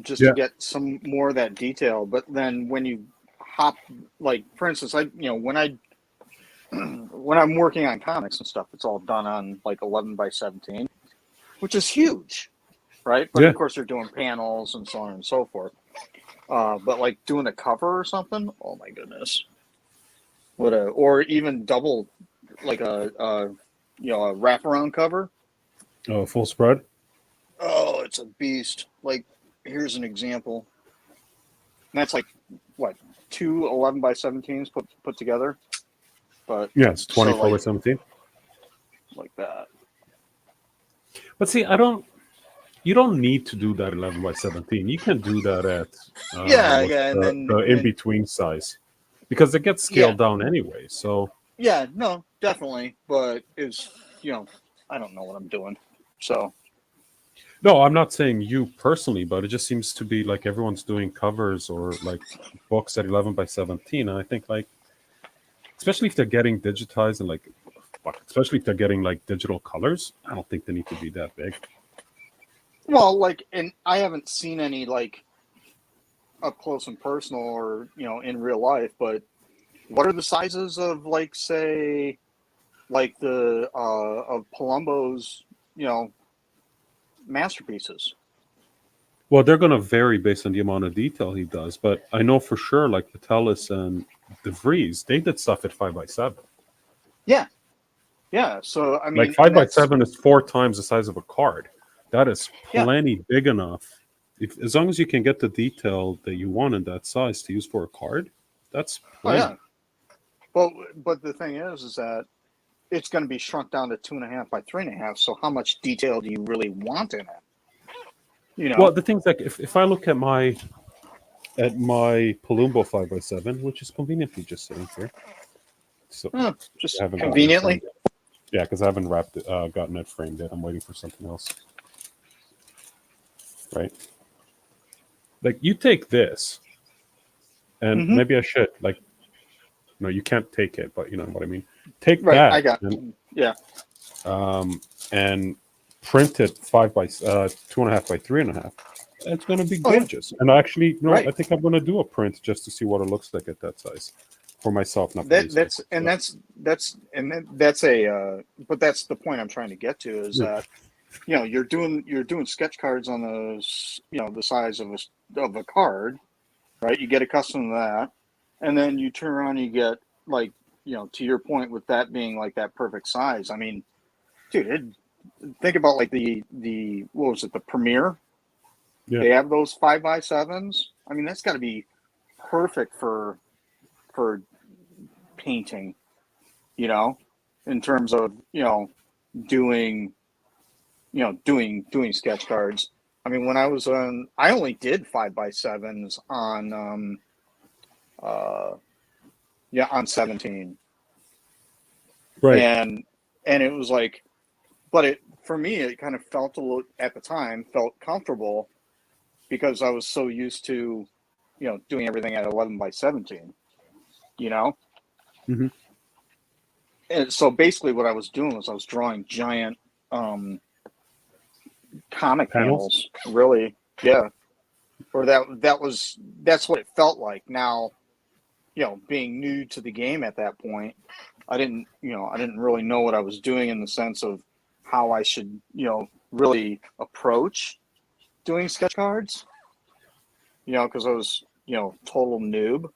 Just to Yeah. get some more of that detail. But then when you hop, like for instance, when I'm working on comics and stuff, it's all done on like 11x17, which is huge, right? But Yeah. of course, they're doing panels and so on and so forth. But like doing a cover or something, oh my goodness, or even double, like a wraparound cover. Oh, full spread. Oh, it's a beast. Like, here's an example. And that's like what, 2 11x17s put together. But Yeah, it's so 24 by 17. like that. But see, you don't need to do that 11 by 17. You can do that at And the in between size, because it gets scaled down anyway. So yeah, no, definitely. But I don't know what I'm doing. So no, I'm not saying you personally, but it just seems to be like everyone's doing covers or like books at 11 by 17. And I think like, especially if they're getting digitized and like, especially if they're getting like digital colors, I don't think they need to be that big. well, like, and I haven't seen any like up close and personal or in real life, but what are the sizes of like say like the of Palumbo's masterpieces? Well, they're going to vary based on the amount of detail he does, but I know for sure, like Patelis and De Vries, they did stuff at 5 by 7. Yeah. So I mean, Like 5 by 7 is 4 times the size of a card. That is Yeah. plenty big enough. As long as you can get the detail that you want in that size to use for a card, that's plenty. Oh yeah. Well, but the thing is that it's going to be shrunk down to 2.5 by 3.5. So how much detail do you really want in it? Well, the thing's like if I look at my Palumbo 5 by 7, which is conveniently just sitting here, so just I haven't conveniently. yeah, because I haven't gotten it framed yet. I'm waiting for something else. Right? Like you take this, and maybe I should like. No, you can't take it, but you know what I mean. Take Right, that. I got and, yeah. And print it 5 by 2.5 by 3.5. It's going to be Oh, yeah. gorgeous. And actually, Right. I think I'm going to do a print just to see what it looks like at that size for myself. Not That's but that's the point I'm trying to get to is that you're doing sketch cards on those the size of a card, right? You get accustomed to that, and then you turn around and you get like to your point with that being like that perfect size. I mean, dude, think about like the what was it, the Premiere? Yeah. They have those 5 by 7s. I mean, that's got to be perfect for painting, in terms of doing doing sketch cards. I mean, when I was I only did 5 by 7s on on 17, Right. and it was like, but for me it kind of felt at the time felt comfortable because I was so used to doing everything at 11 by 17, Mhm. And so basically what I was doing was I was drawing giant comic panels, really. Yeah. Or that's what it felt like. Now, being new to the game at that point, I didn't really know what I was doing in the sense of how I should, really approach doing sketch cards, because I was, total noob.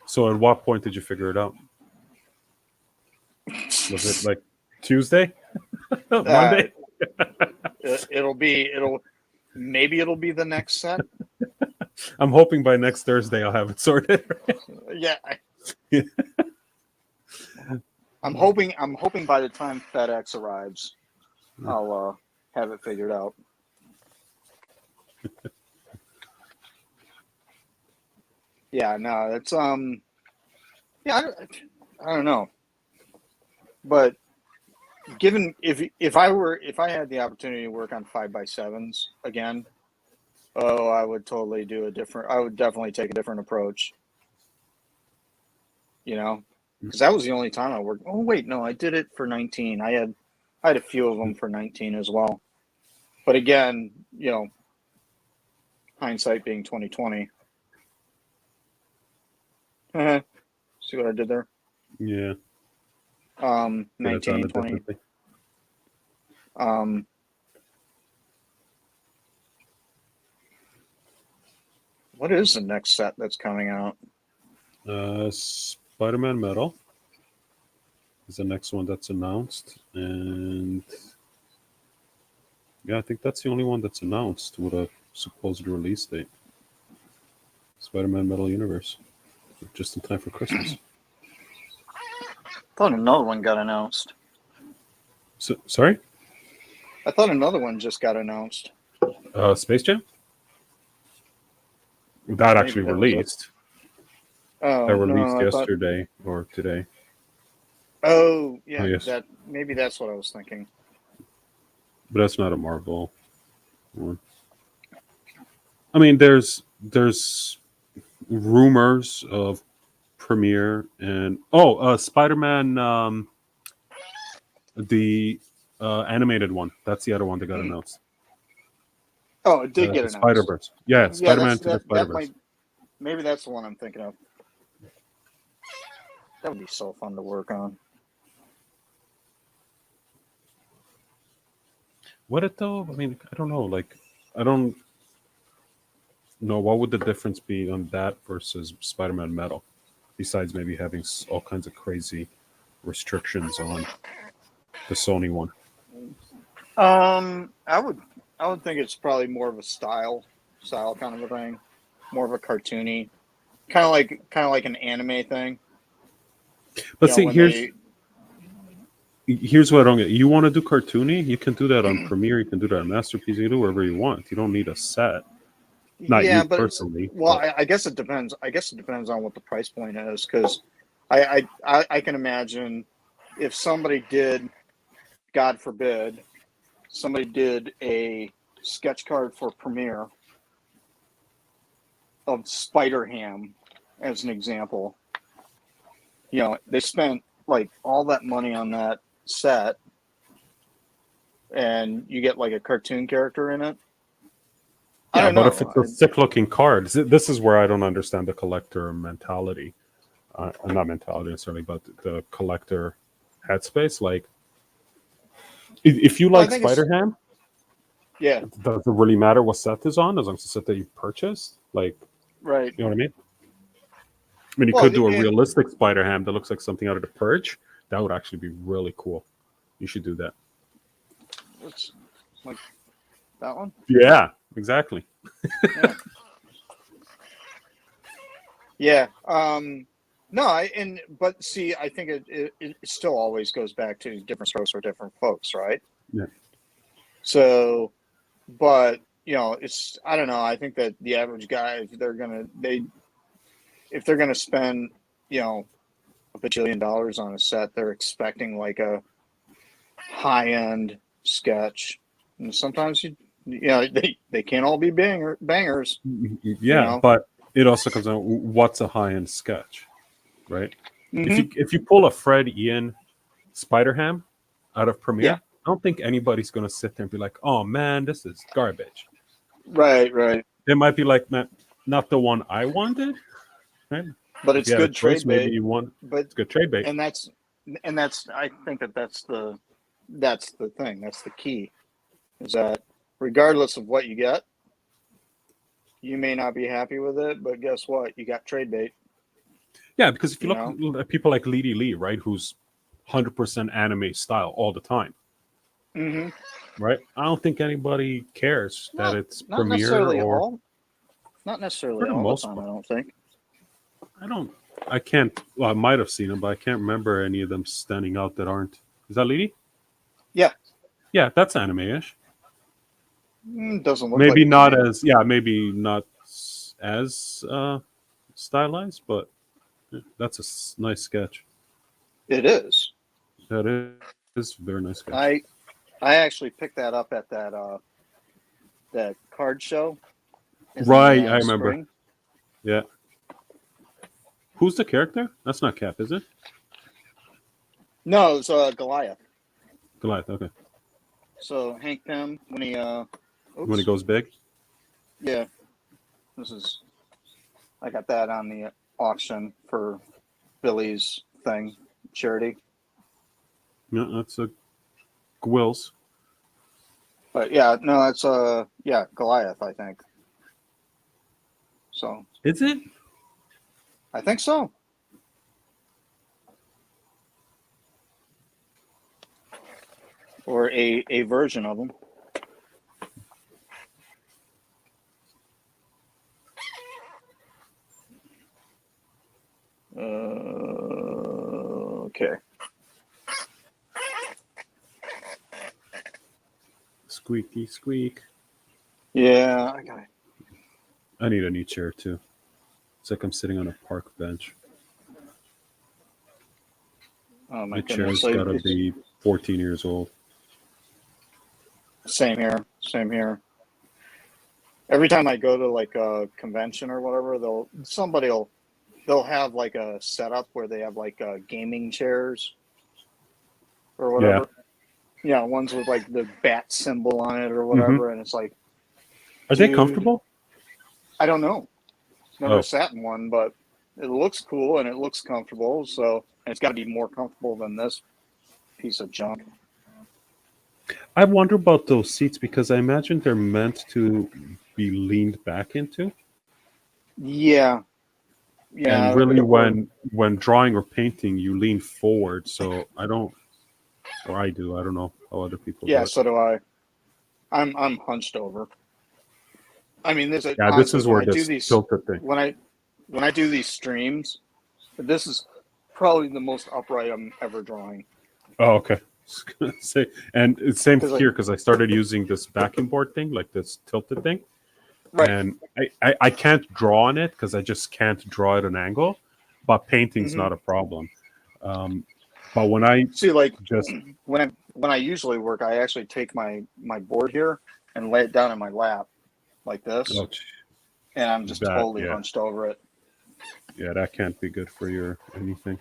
So at what point did you figure it out? Was it like Tuesday? Monday? Maybe it'll be the next set. I'm hoping by next Thursday I'll have it sorted. Yeah. I'm hoping by the time FedEx arrives, I'll have it figured out. Yeah, no, it's yeah, I don't know, but given if I had the opportunity to work on 5x7s again, oh, I would totally do a different. I would definitely take a different approach. You know, because that was the only time I worked. Oh wait, no, I did it for 19. I had a few of them for 19 as well. But again, hindsight being 2020. See what I did there? Yeah. Could have 19 done and it 20. differently. What is the next set that's coming out? Spider-Man Metal is the next one that's announced, and yeah, I think that's the only one that's announced with a supposed release date. Spider-Man Metal Universe, just in time for Christmas. I thought another one got announced. Sorry? I thought another one just got announced. Space Jam? That Maybe actually that was it. released. Oh, That released no, I thought. yesterday or today. Oh, yeah, Oh, yes. maybe that's what I was thinking. But that's not a Marvel one. I mean, there's rumors of premiere and Spider-Man, the animated one. That's the other one that got announced. Oh, it did get announced. Spider-Verse. Yeah, Yeah, Spider-Man to the that Spider-Verse. might. Maybe that's the one I'm thinking of. That would be so fun to work on. Would it though? I mean, I don't know. Like, I don't know what would the difference be on that versus Spider-Man Metal, besides maybe having all kinds of crazy restrictions on the Sony one. I would think it's probably more of a style kind of a thing, more of a cartoony, kind of like an anime thing. But see, here's what I don't get. You want to do cartoony? You can do that on Premiere. You can do that on Masterpiece. You can do wherever you want. You don't need a set. Not yeah, you but personally. well, but- I guess it depends. I guess it depends on what the price point is, because I can imagine if somebody did, God forbid, somebody did a sketch card for Premiere of Spider-Ham, as an example. They spent like all that money on that set, and you get like a cartoon character in it. I don't but know. if it's a sick-looking card, this is where I don't understand the collector mentality. Not mentality necessarily, but the collector headspace. Like, if you like Spider-Ham, yeah, does it really matter what set is on as long as it's a set that you purchased? Like, right. you know what I mean? I mean, you could do a realistic Spider-Ham that looks like something out of The Purge. That would actually be really cool. You should do that. What's like that one? Yeah, exactly. Yeah. No, but see, I think it still always goes back to different strokes for different folks, right? Yeah. So, but it's, I don't know. I think that the average guy, if they're gonna spend, $1 bajillion on a set, they're expecting like a high-end sketch, and sometimes they can't all be bangers. Yeah, but it also comes down what's a high-end sketch, right? Mm-hmm. If you pull a Fred Ian Spider-Ham out of Premiere, Yeah. I don't think anybody's going to sit there and be like, "Oh man, this is garbage." Right. It might be like, "Man, not the one I wanted," right? But it's good trade bait. Maybe you want, but it's good trade bait, and that's I think that's the thing. That's the key, is that regardless of what you get, you may not be happy with it, but guess what? You got trade bait. Yeah, because if you look at people like Lady Lee, right, who's 100% anime style all the time, right? I don't think anybody cares that it's not Premiere necessarily or not necessarily for the all most the time. part. I don't think. I can't. Well, I might have seen them, but I can't remember any of them standing out that aren't. Is that Lady? Yeah. Yeah, that's anime-ish. Doesn't look Maybe like not anime. as. Yeah, maybe not as stylized, but that's a nice sketch. It is. That is a very nice sketch. I actually picked that up at that card show. Right, I remember. Spring. Yeah. Who's the character? That's not Cap, is it? No, it's Goliath. Goliath. Okay. So Hank Pym when he goes big. Yeah, I got that on the auction for Billy's thing charity. Yeah, that's a Gwills. But yeah, no, it's Goliath, I think. So Is it? I think so. Or a version of them. Okay. Squeaky squeak. Yeah, I need a new chair too. It's like I'm sitting on a park bench. Oh My my chair's goodness. gotta be 14 years old. Same here. Same here. Every time I go to like a convention or whatever, they'll have like a setup where they have like gaming chairs or whatever. Yeah, ones with like the bat symbol on it or whatever, and it's like, Are they comfortable? I don't know. Never Oh. sat in one, but it looks cool and it looks comfortable. So and it's got to be more comfortable than this piece of junk. I wonder about those seats because I imagine they're meant to be leaned back into. Yeah. Yeah. And really, when drawing or painting, you lean forward. So I don't know how other people do Yeah, it. so do I. I'm hunched over. I mean, this is where this tilted thing. When I do these streams, this is probably the most upright I'm ever drawing. Oh, okay. Say, and it's same 'Cause here because I started using this backing board thing, like this tilted thing, Right. and I can't draw on it because I just can't draw at an angle. But painting's not a problem. But when I See, like just when I usually work, I actually take my board here and lay it down in my lap like this, and I'm just totally hunched over it. Yeah, that can't be good for your anything.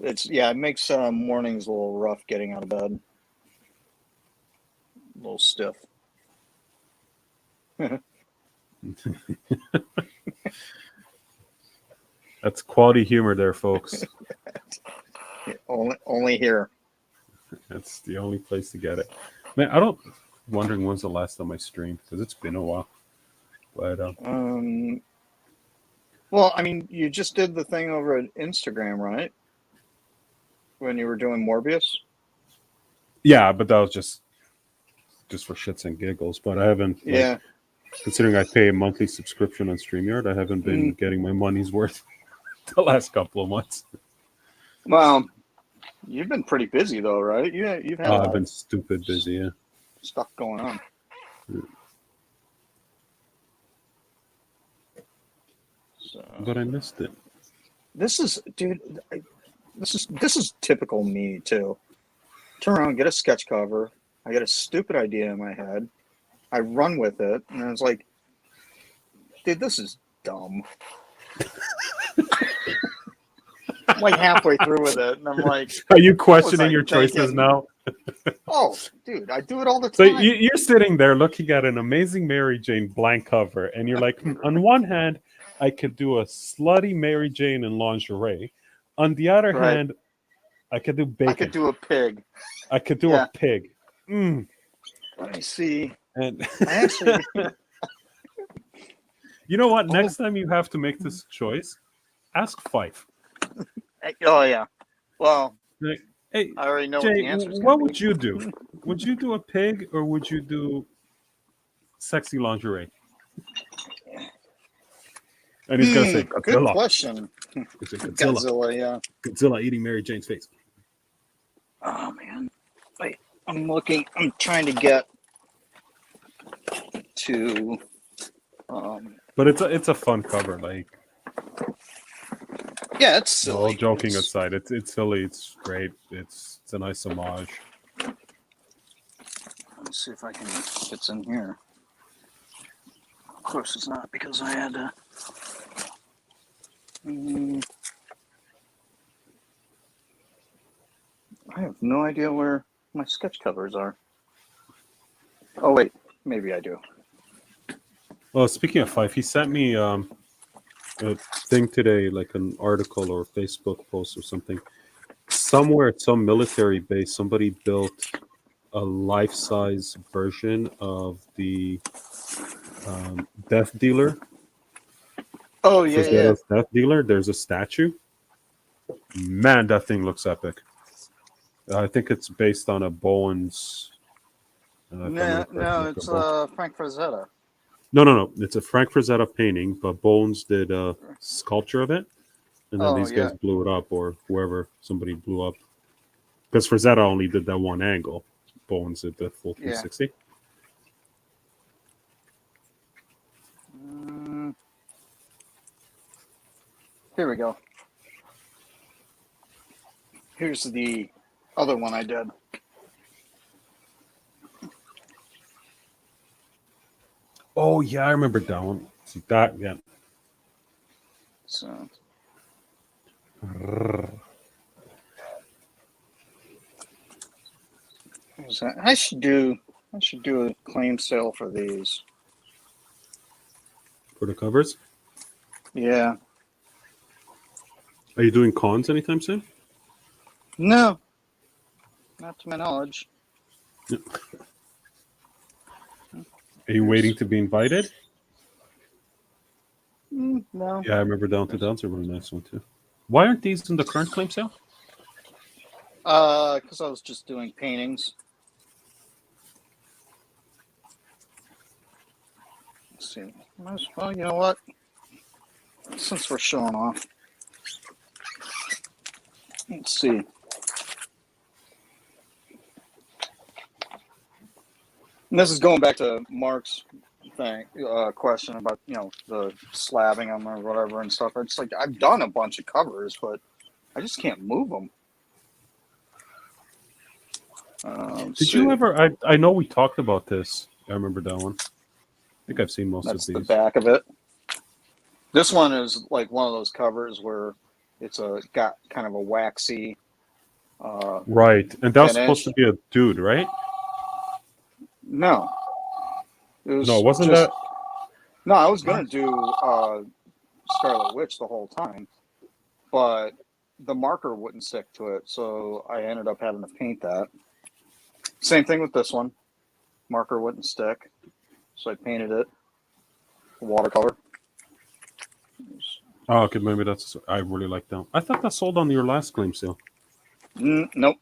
It makes mornings a little rough getting out of bed, a little stiff. That's quality humor there, folks. Only here. That's the only place to get it. Man, wondering when's the last time I streamed because it's been a while. But well, I mean, you just did the thing over at Instagram, right? When you were doing Morbius. yeah, but that was just for shits and giggles. But I haven't. Yeah. Considering I pay a monthly subscription on StreamYard, I haven't been getting my money's worth the last couple of months. Well, you've been pretty busy though, right? You've had I've been stupid busy, yeah. stuff going on. So, But I missed it. this is typical me too. Turn around, get a sketch cover. I get a stupid idea in my head. I run with it, and it's like, dude, this is dumb. I'm like halfway through with it, and I'm like, Are you questioning I your choices thinking? now? oh, dude, I do it all the So time. you're sitting there looking at an amazing Mary Jane blank cover, and you're like, on one hand, I could do a slutty Mary Jane in lingerie. On the other Right. hand, I could do bacon. I could do a pig. I could do Yeah. a pig. Let me see. And I actually, you know what? Next time you have to make this choice, ask Fife. oh yeah. Well, Like, hey, I already know what Jay, the answer is. what would you do? Would you do a pig or would you do sexy lingerie? And he's gonna say Good Godzilla. question. He's like, Godzilla. Godzilla, yeah. Godzilla eating Mary Jane's face. Oh man. Wait, I'm trying to get to But it's a fun cover. Like Yeah, it's silly. All joking It's- aside, it's silly. It's great. It's a nice homage. Let's see if I can it's in here. Of course it's not because I had to. I have no idea where my sketch covers are. Oh wait, maybe I do. Well, speaking of Fife, he sent me a thing today, like an article or Facebook post or something. Somewhere at some military base, somebody built a life-size version of the Death Dealer. Oh yeah, yeah. Frazetta's Death Dealer. There's a statue. Man, that thing looks epic. I think it's based on a Bowen's. if I remember correctly, No, like a it's Bowen- Frank Frazetta. No. It's a Frank Frazetta painting, but Bones did a sculpture of it, and then Oh, these yeah. guys blew it up, or whoever somebody blew up. Because Frazetta only did that one angle. Bones did the full 360. Here we go. Here's the other one I did. Oh yeah, I remember that one. See that? Yeah. So here's that. I should do a claim sale for these. For the covers. Yeah. Are you doing cons anytime soon? No. Not to my knowledge. Are you waiting to be invited? No. Yeah, I remember Down to Down's a really nice one too. Why aren't these in the current claim sale? Because I was just doing paintings. Let's see. Well, you know what? Since we're showing off, let's see. And this is going back to Mark's question about the slabbing them or whatever and stuff. It's like I've done a bunch of covers, but I just can't move them. Did you ever? I know we talked about this. I remember that one. I think I've seen most That's of the these. back of it. This one is like one of those covers where it's got kind of a waxy. Right, and that was finish. supposed to be a dude, right? No. It was No, wasn't just, that? No, I was gonna do Scarlet Witch the whole time, but the marker wouldn't stick to it, so I ended up having to paint that. Same thing with this one. Marker wouldn't stick, so I painted it watercolor. Oh, okay, maybe that's. I really like that. I thought that sold on your last claim sale. Nope.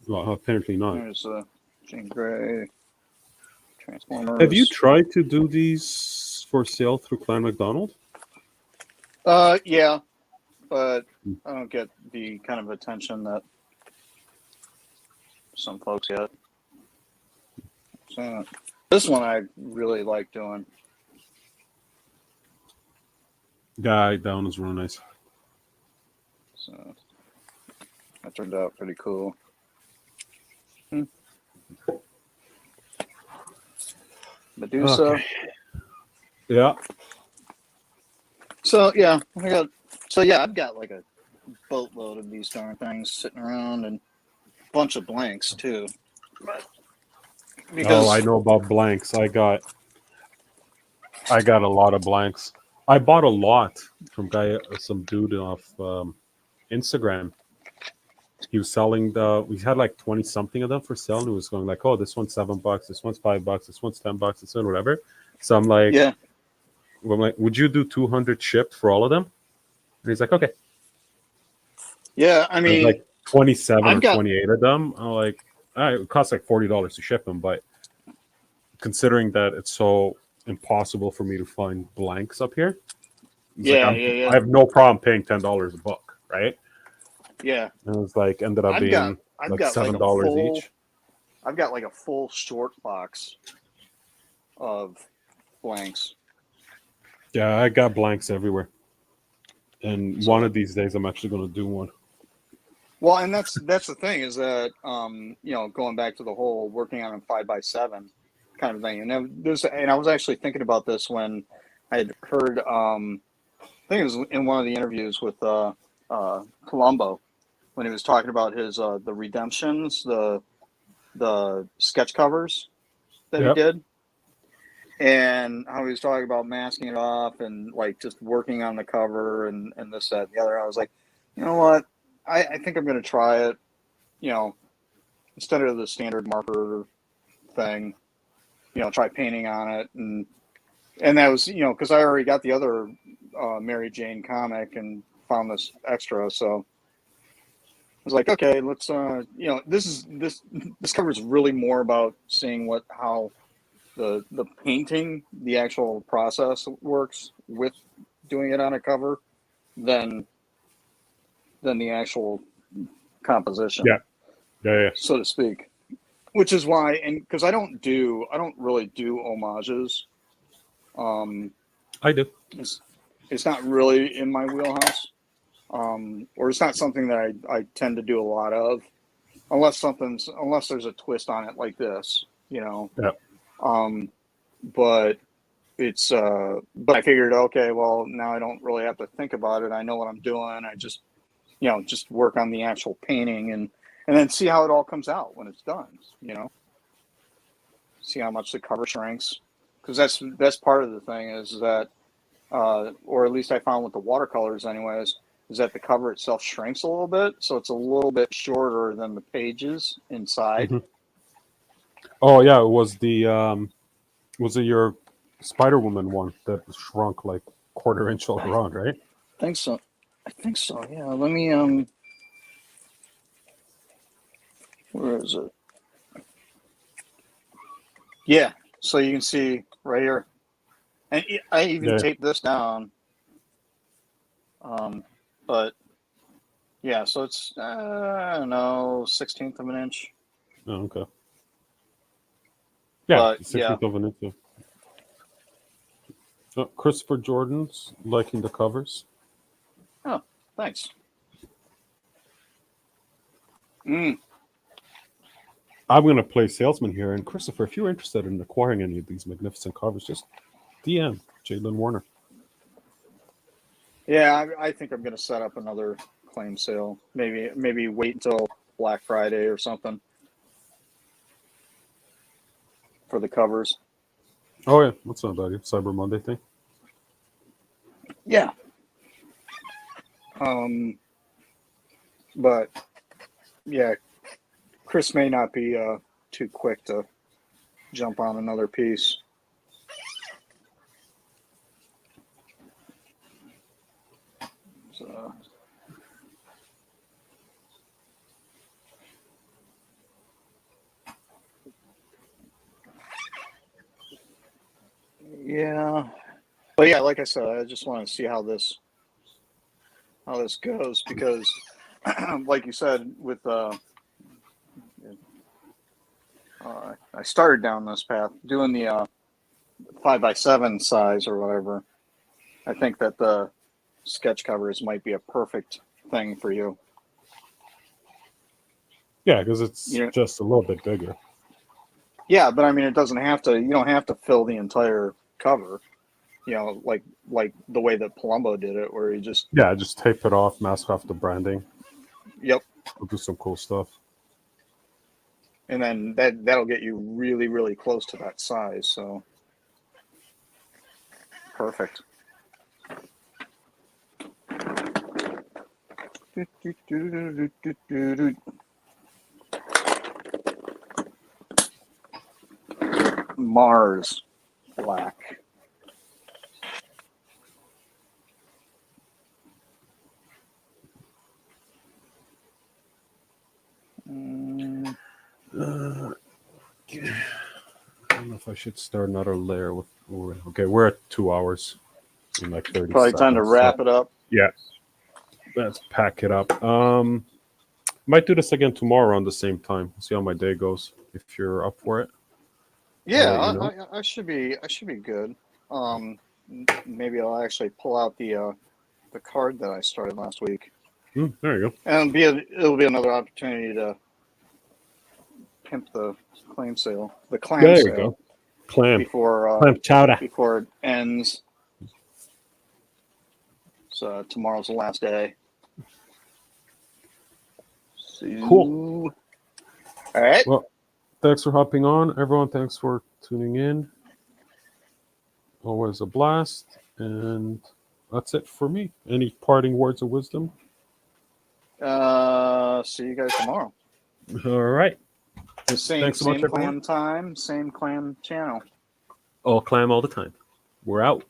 Well, apparently not. There's Jean Grey, Transformers. Have you tried to do these for sale through Clan McDonald? Yeah, but I don't get the kind of attention that some folks get. So this one I really like doing. Yeah, that one was really nice. So that turned out pretty cool. Medusa. Okay. Yeah. So yeah, I've got like a boatload of these darn things sitting around and a bunch of blanks too. But because I know about blanks. I got a lot of blanks. I bought a lot from some dude off Instagram. He was selling we had like 20 something of them for sale, and he was going like, "Oh, this one's $7, this one's $5, this one's $10, this one whatever." So I'm like, yeah, "Would you do 200 shipped for all of them?" And he's like, "Okay." yeah. I There's mean, like 27 I've or got- 28 of them. I'm like, it costs like $40 to ship them, but considering that it's so impossible for me to find blanks up here, Yeah, like, yeah. I have no problem paying $10 a book, right? Yeah, And it was like ended up I've being got like $7 each. I've got like a full short box of blanks. Yeah, I got blanks everywhere. And So- one of these days, I'm actually going to do one. Well, and that's the thing is that going back to the whole working on a 5x7 kind of thing, and I was actually thinking about this when I had heard I think it was in one of the interviews with Columbo when he was talking about his the redemptions, the sketch covers that he Yep. did, and how he was talking about masking it off and like just working on the cover and this, that, and the other. I was like, you know what? I think I'm going to try it, instead of the standard marker thing, try painting on it. And that was, because I already got the other Mary Jane comic and found this extra. So I was like, okay, let's, this cover is really more about seeing how the painting, the actual process works with doing it on a cover than the actual composition, Yeah. so to speak. Which is why, and because I don't really do homages. I do. It's not really in my wheelhouse, or it's not something that I tend to do a lot of, unless there's a twist on it like this, Yeah. But it's but I figured, okay, well, now I don't really have to think about it. I know what I'm doing. I just just work on the actual painting and then see how it all comes out when it's done. See how much the cover shrinks, because that's part of the thing is that, or at least I found with the watercolors, anyways, is that the cover itself shrinks a little bit, so it's a little bit shorter than the pages inside. Mhm. Oh yeah, it was was it your Spider Woman one that shrunk like quarter inch all around, right? I think so. Yeah. Let me where is it? Yeah. So you can see right here, and I even Yeah. taped this down. But yeah, so it's I don't know, 1/16 of an inch. Oh, okay. Yeah, But 16th of an inch. Christopher Jordan's liking the covers. Oh, thanks. Mm. I'm going to play salesman here. And Christopher, if you're interested in acquiring any of these magnificent covers, just DM Lynn Warner. Yeah, I think I'm gonna set up another claim sale. Maybe wait until Black Friday or something for the covers. Oh, yeah. That's not bad. Cyber Monday thing. Yeah. But yeah, Chris may not be too quick to jump on another piece. So, yeah, but yeah, like I said, I just want to see how this goes because, like you said, with I started down this path doing the 5x7 size or whatever. I think that the sketch covers might be a perfect thing for you. Yeah, because it's You know, just a little bit bigger. yeah, but I mean, it doesn't have to. You don't have to fill the entire cover. Like the way that Palumbo did it, where he just Yeah, just tape it off, mask off the branding. yep, We'll do some cool stuff. and then that'll get you really really close to that size. So perfect. Mars black. I don't know if I should start another layer with. Okay, we're at 2 hours in like 30 Probably seconds. time to wrap it up. Yeah, let's pack it up. Might do this again tomorrow on the same time. See how my day goes. If you're up for it. Yeah, I'll let you know. I should be good. Maybe I'll actually pull out the the card that I started last week. There you go. And it'll be another opportunity to pimp the claim sale, the clam There you sale, go. Clam before chowder. before it ends. So tomorrow's the last day. Cool. All right. Well, thanks for hopping on, everyone. Thanks for tuning in. Always a blast. And that's it for me. Any parting words of wisdom? See you guys tomorrow. All right. Same Thanks so much, clam everyone. time, same clam channel. All clam all the time. We're out.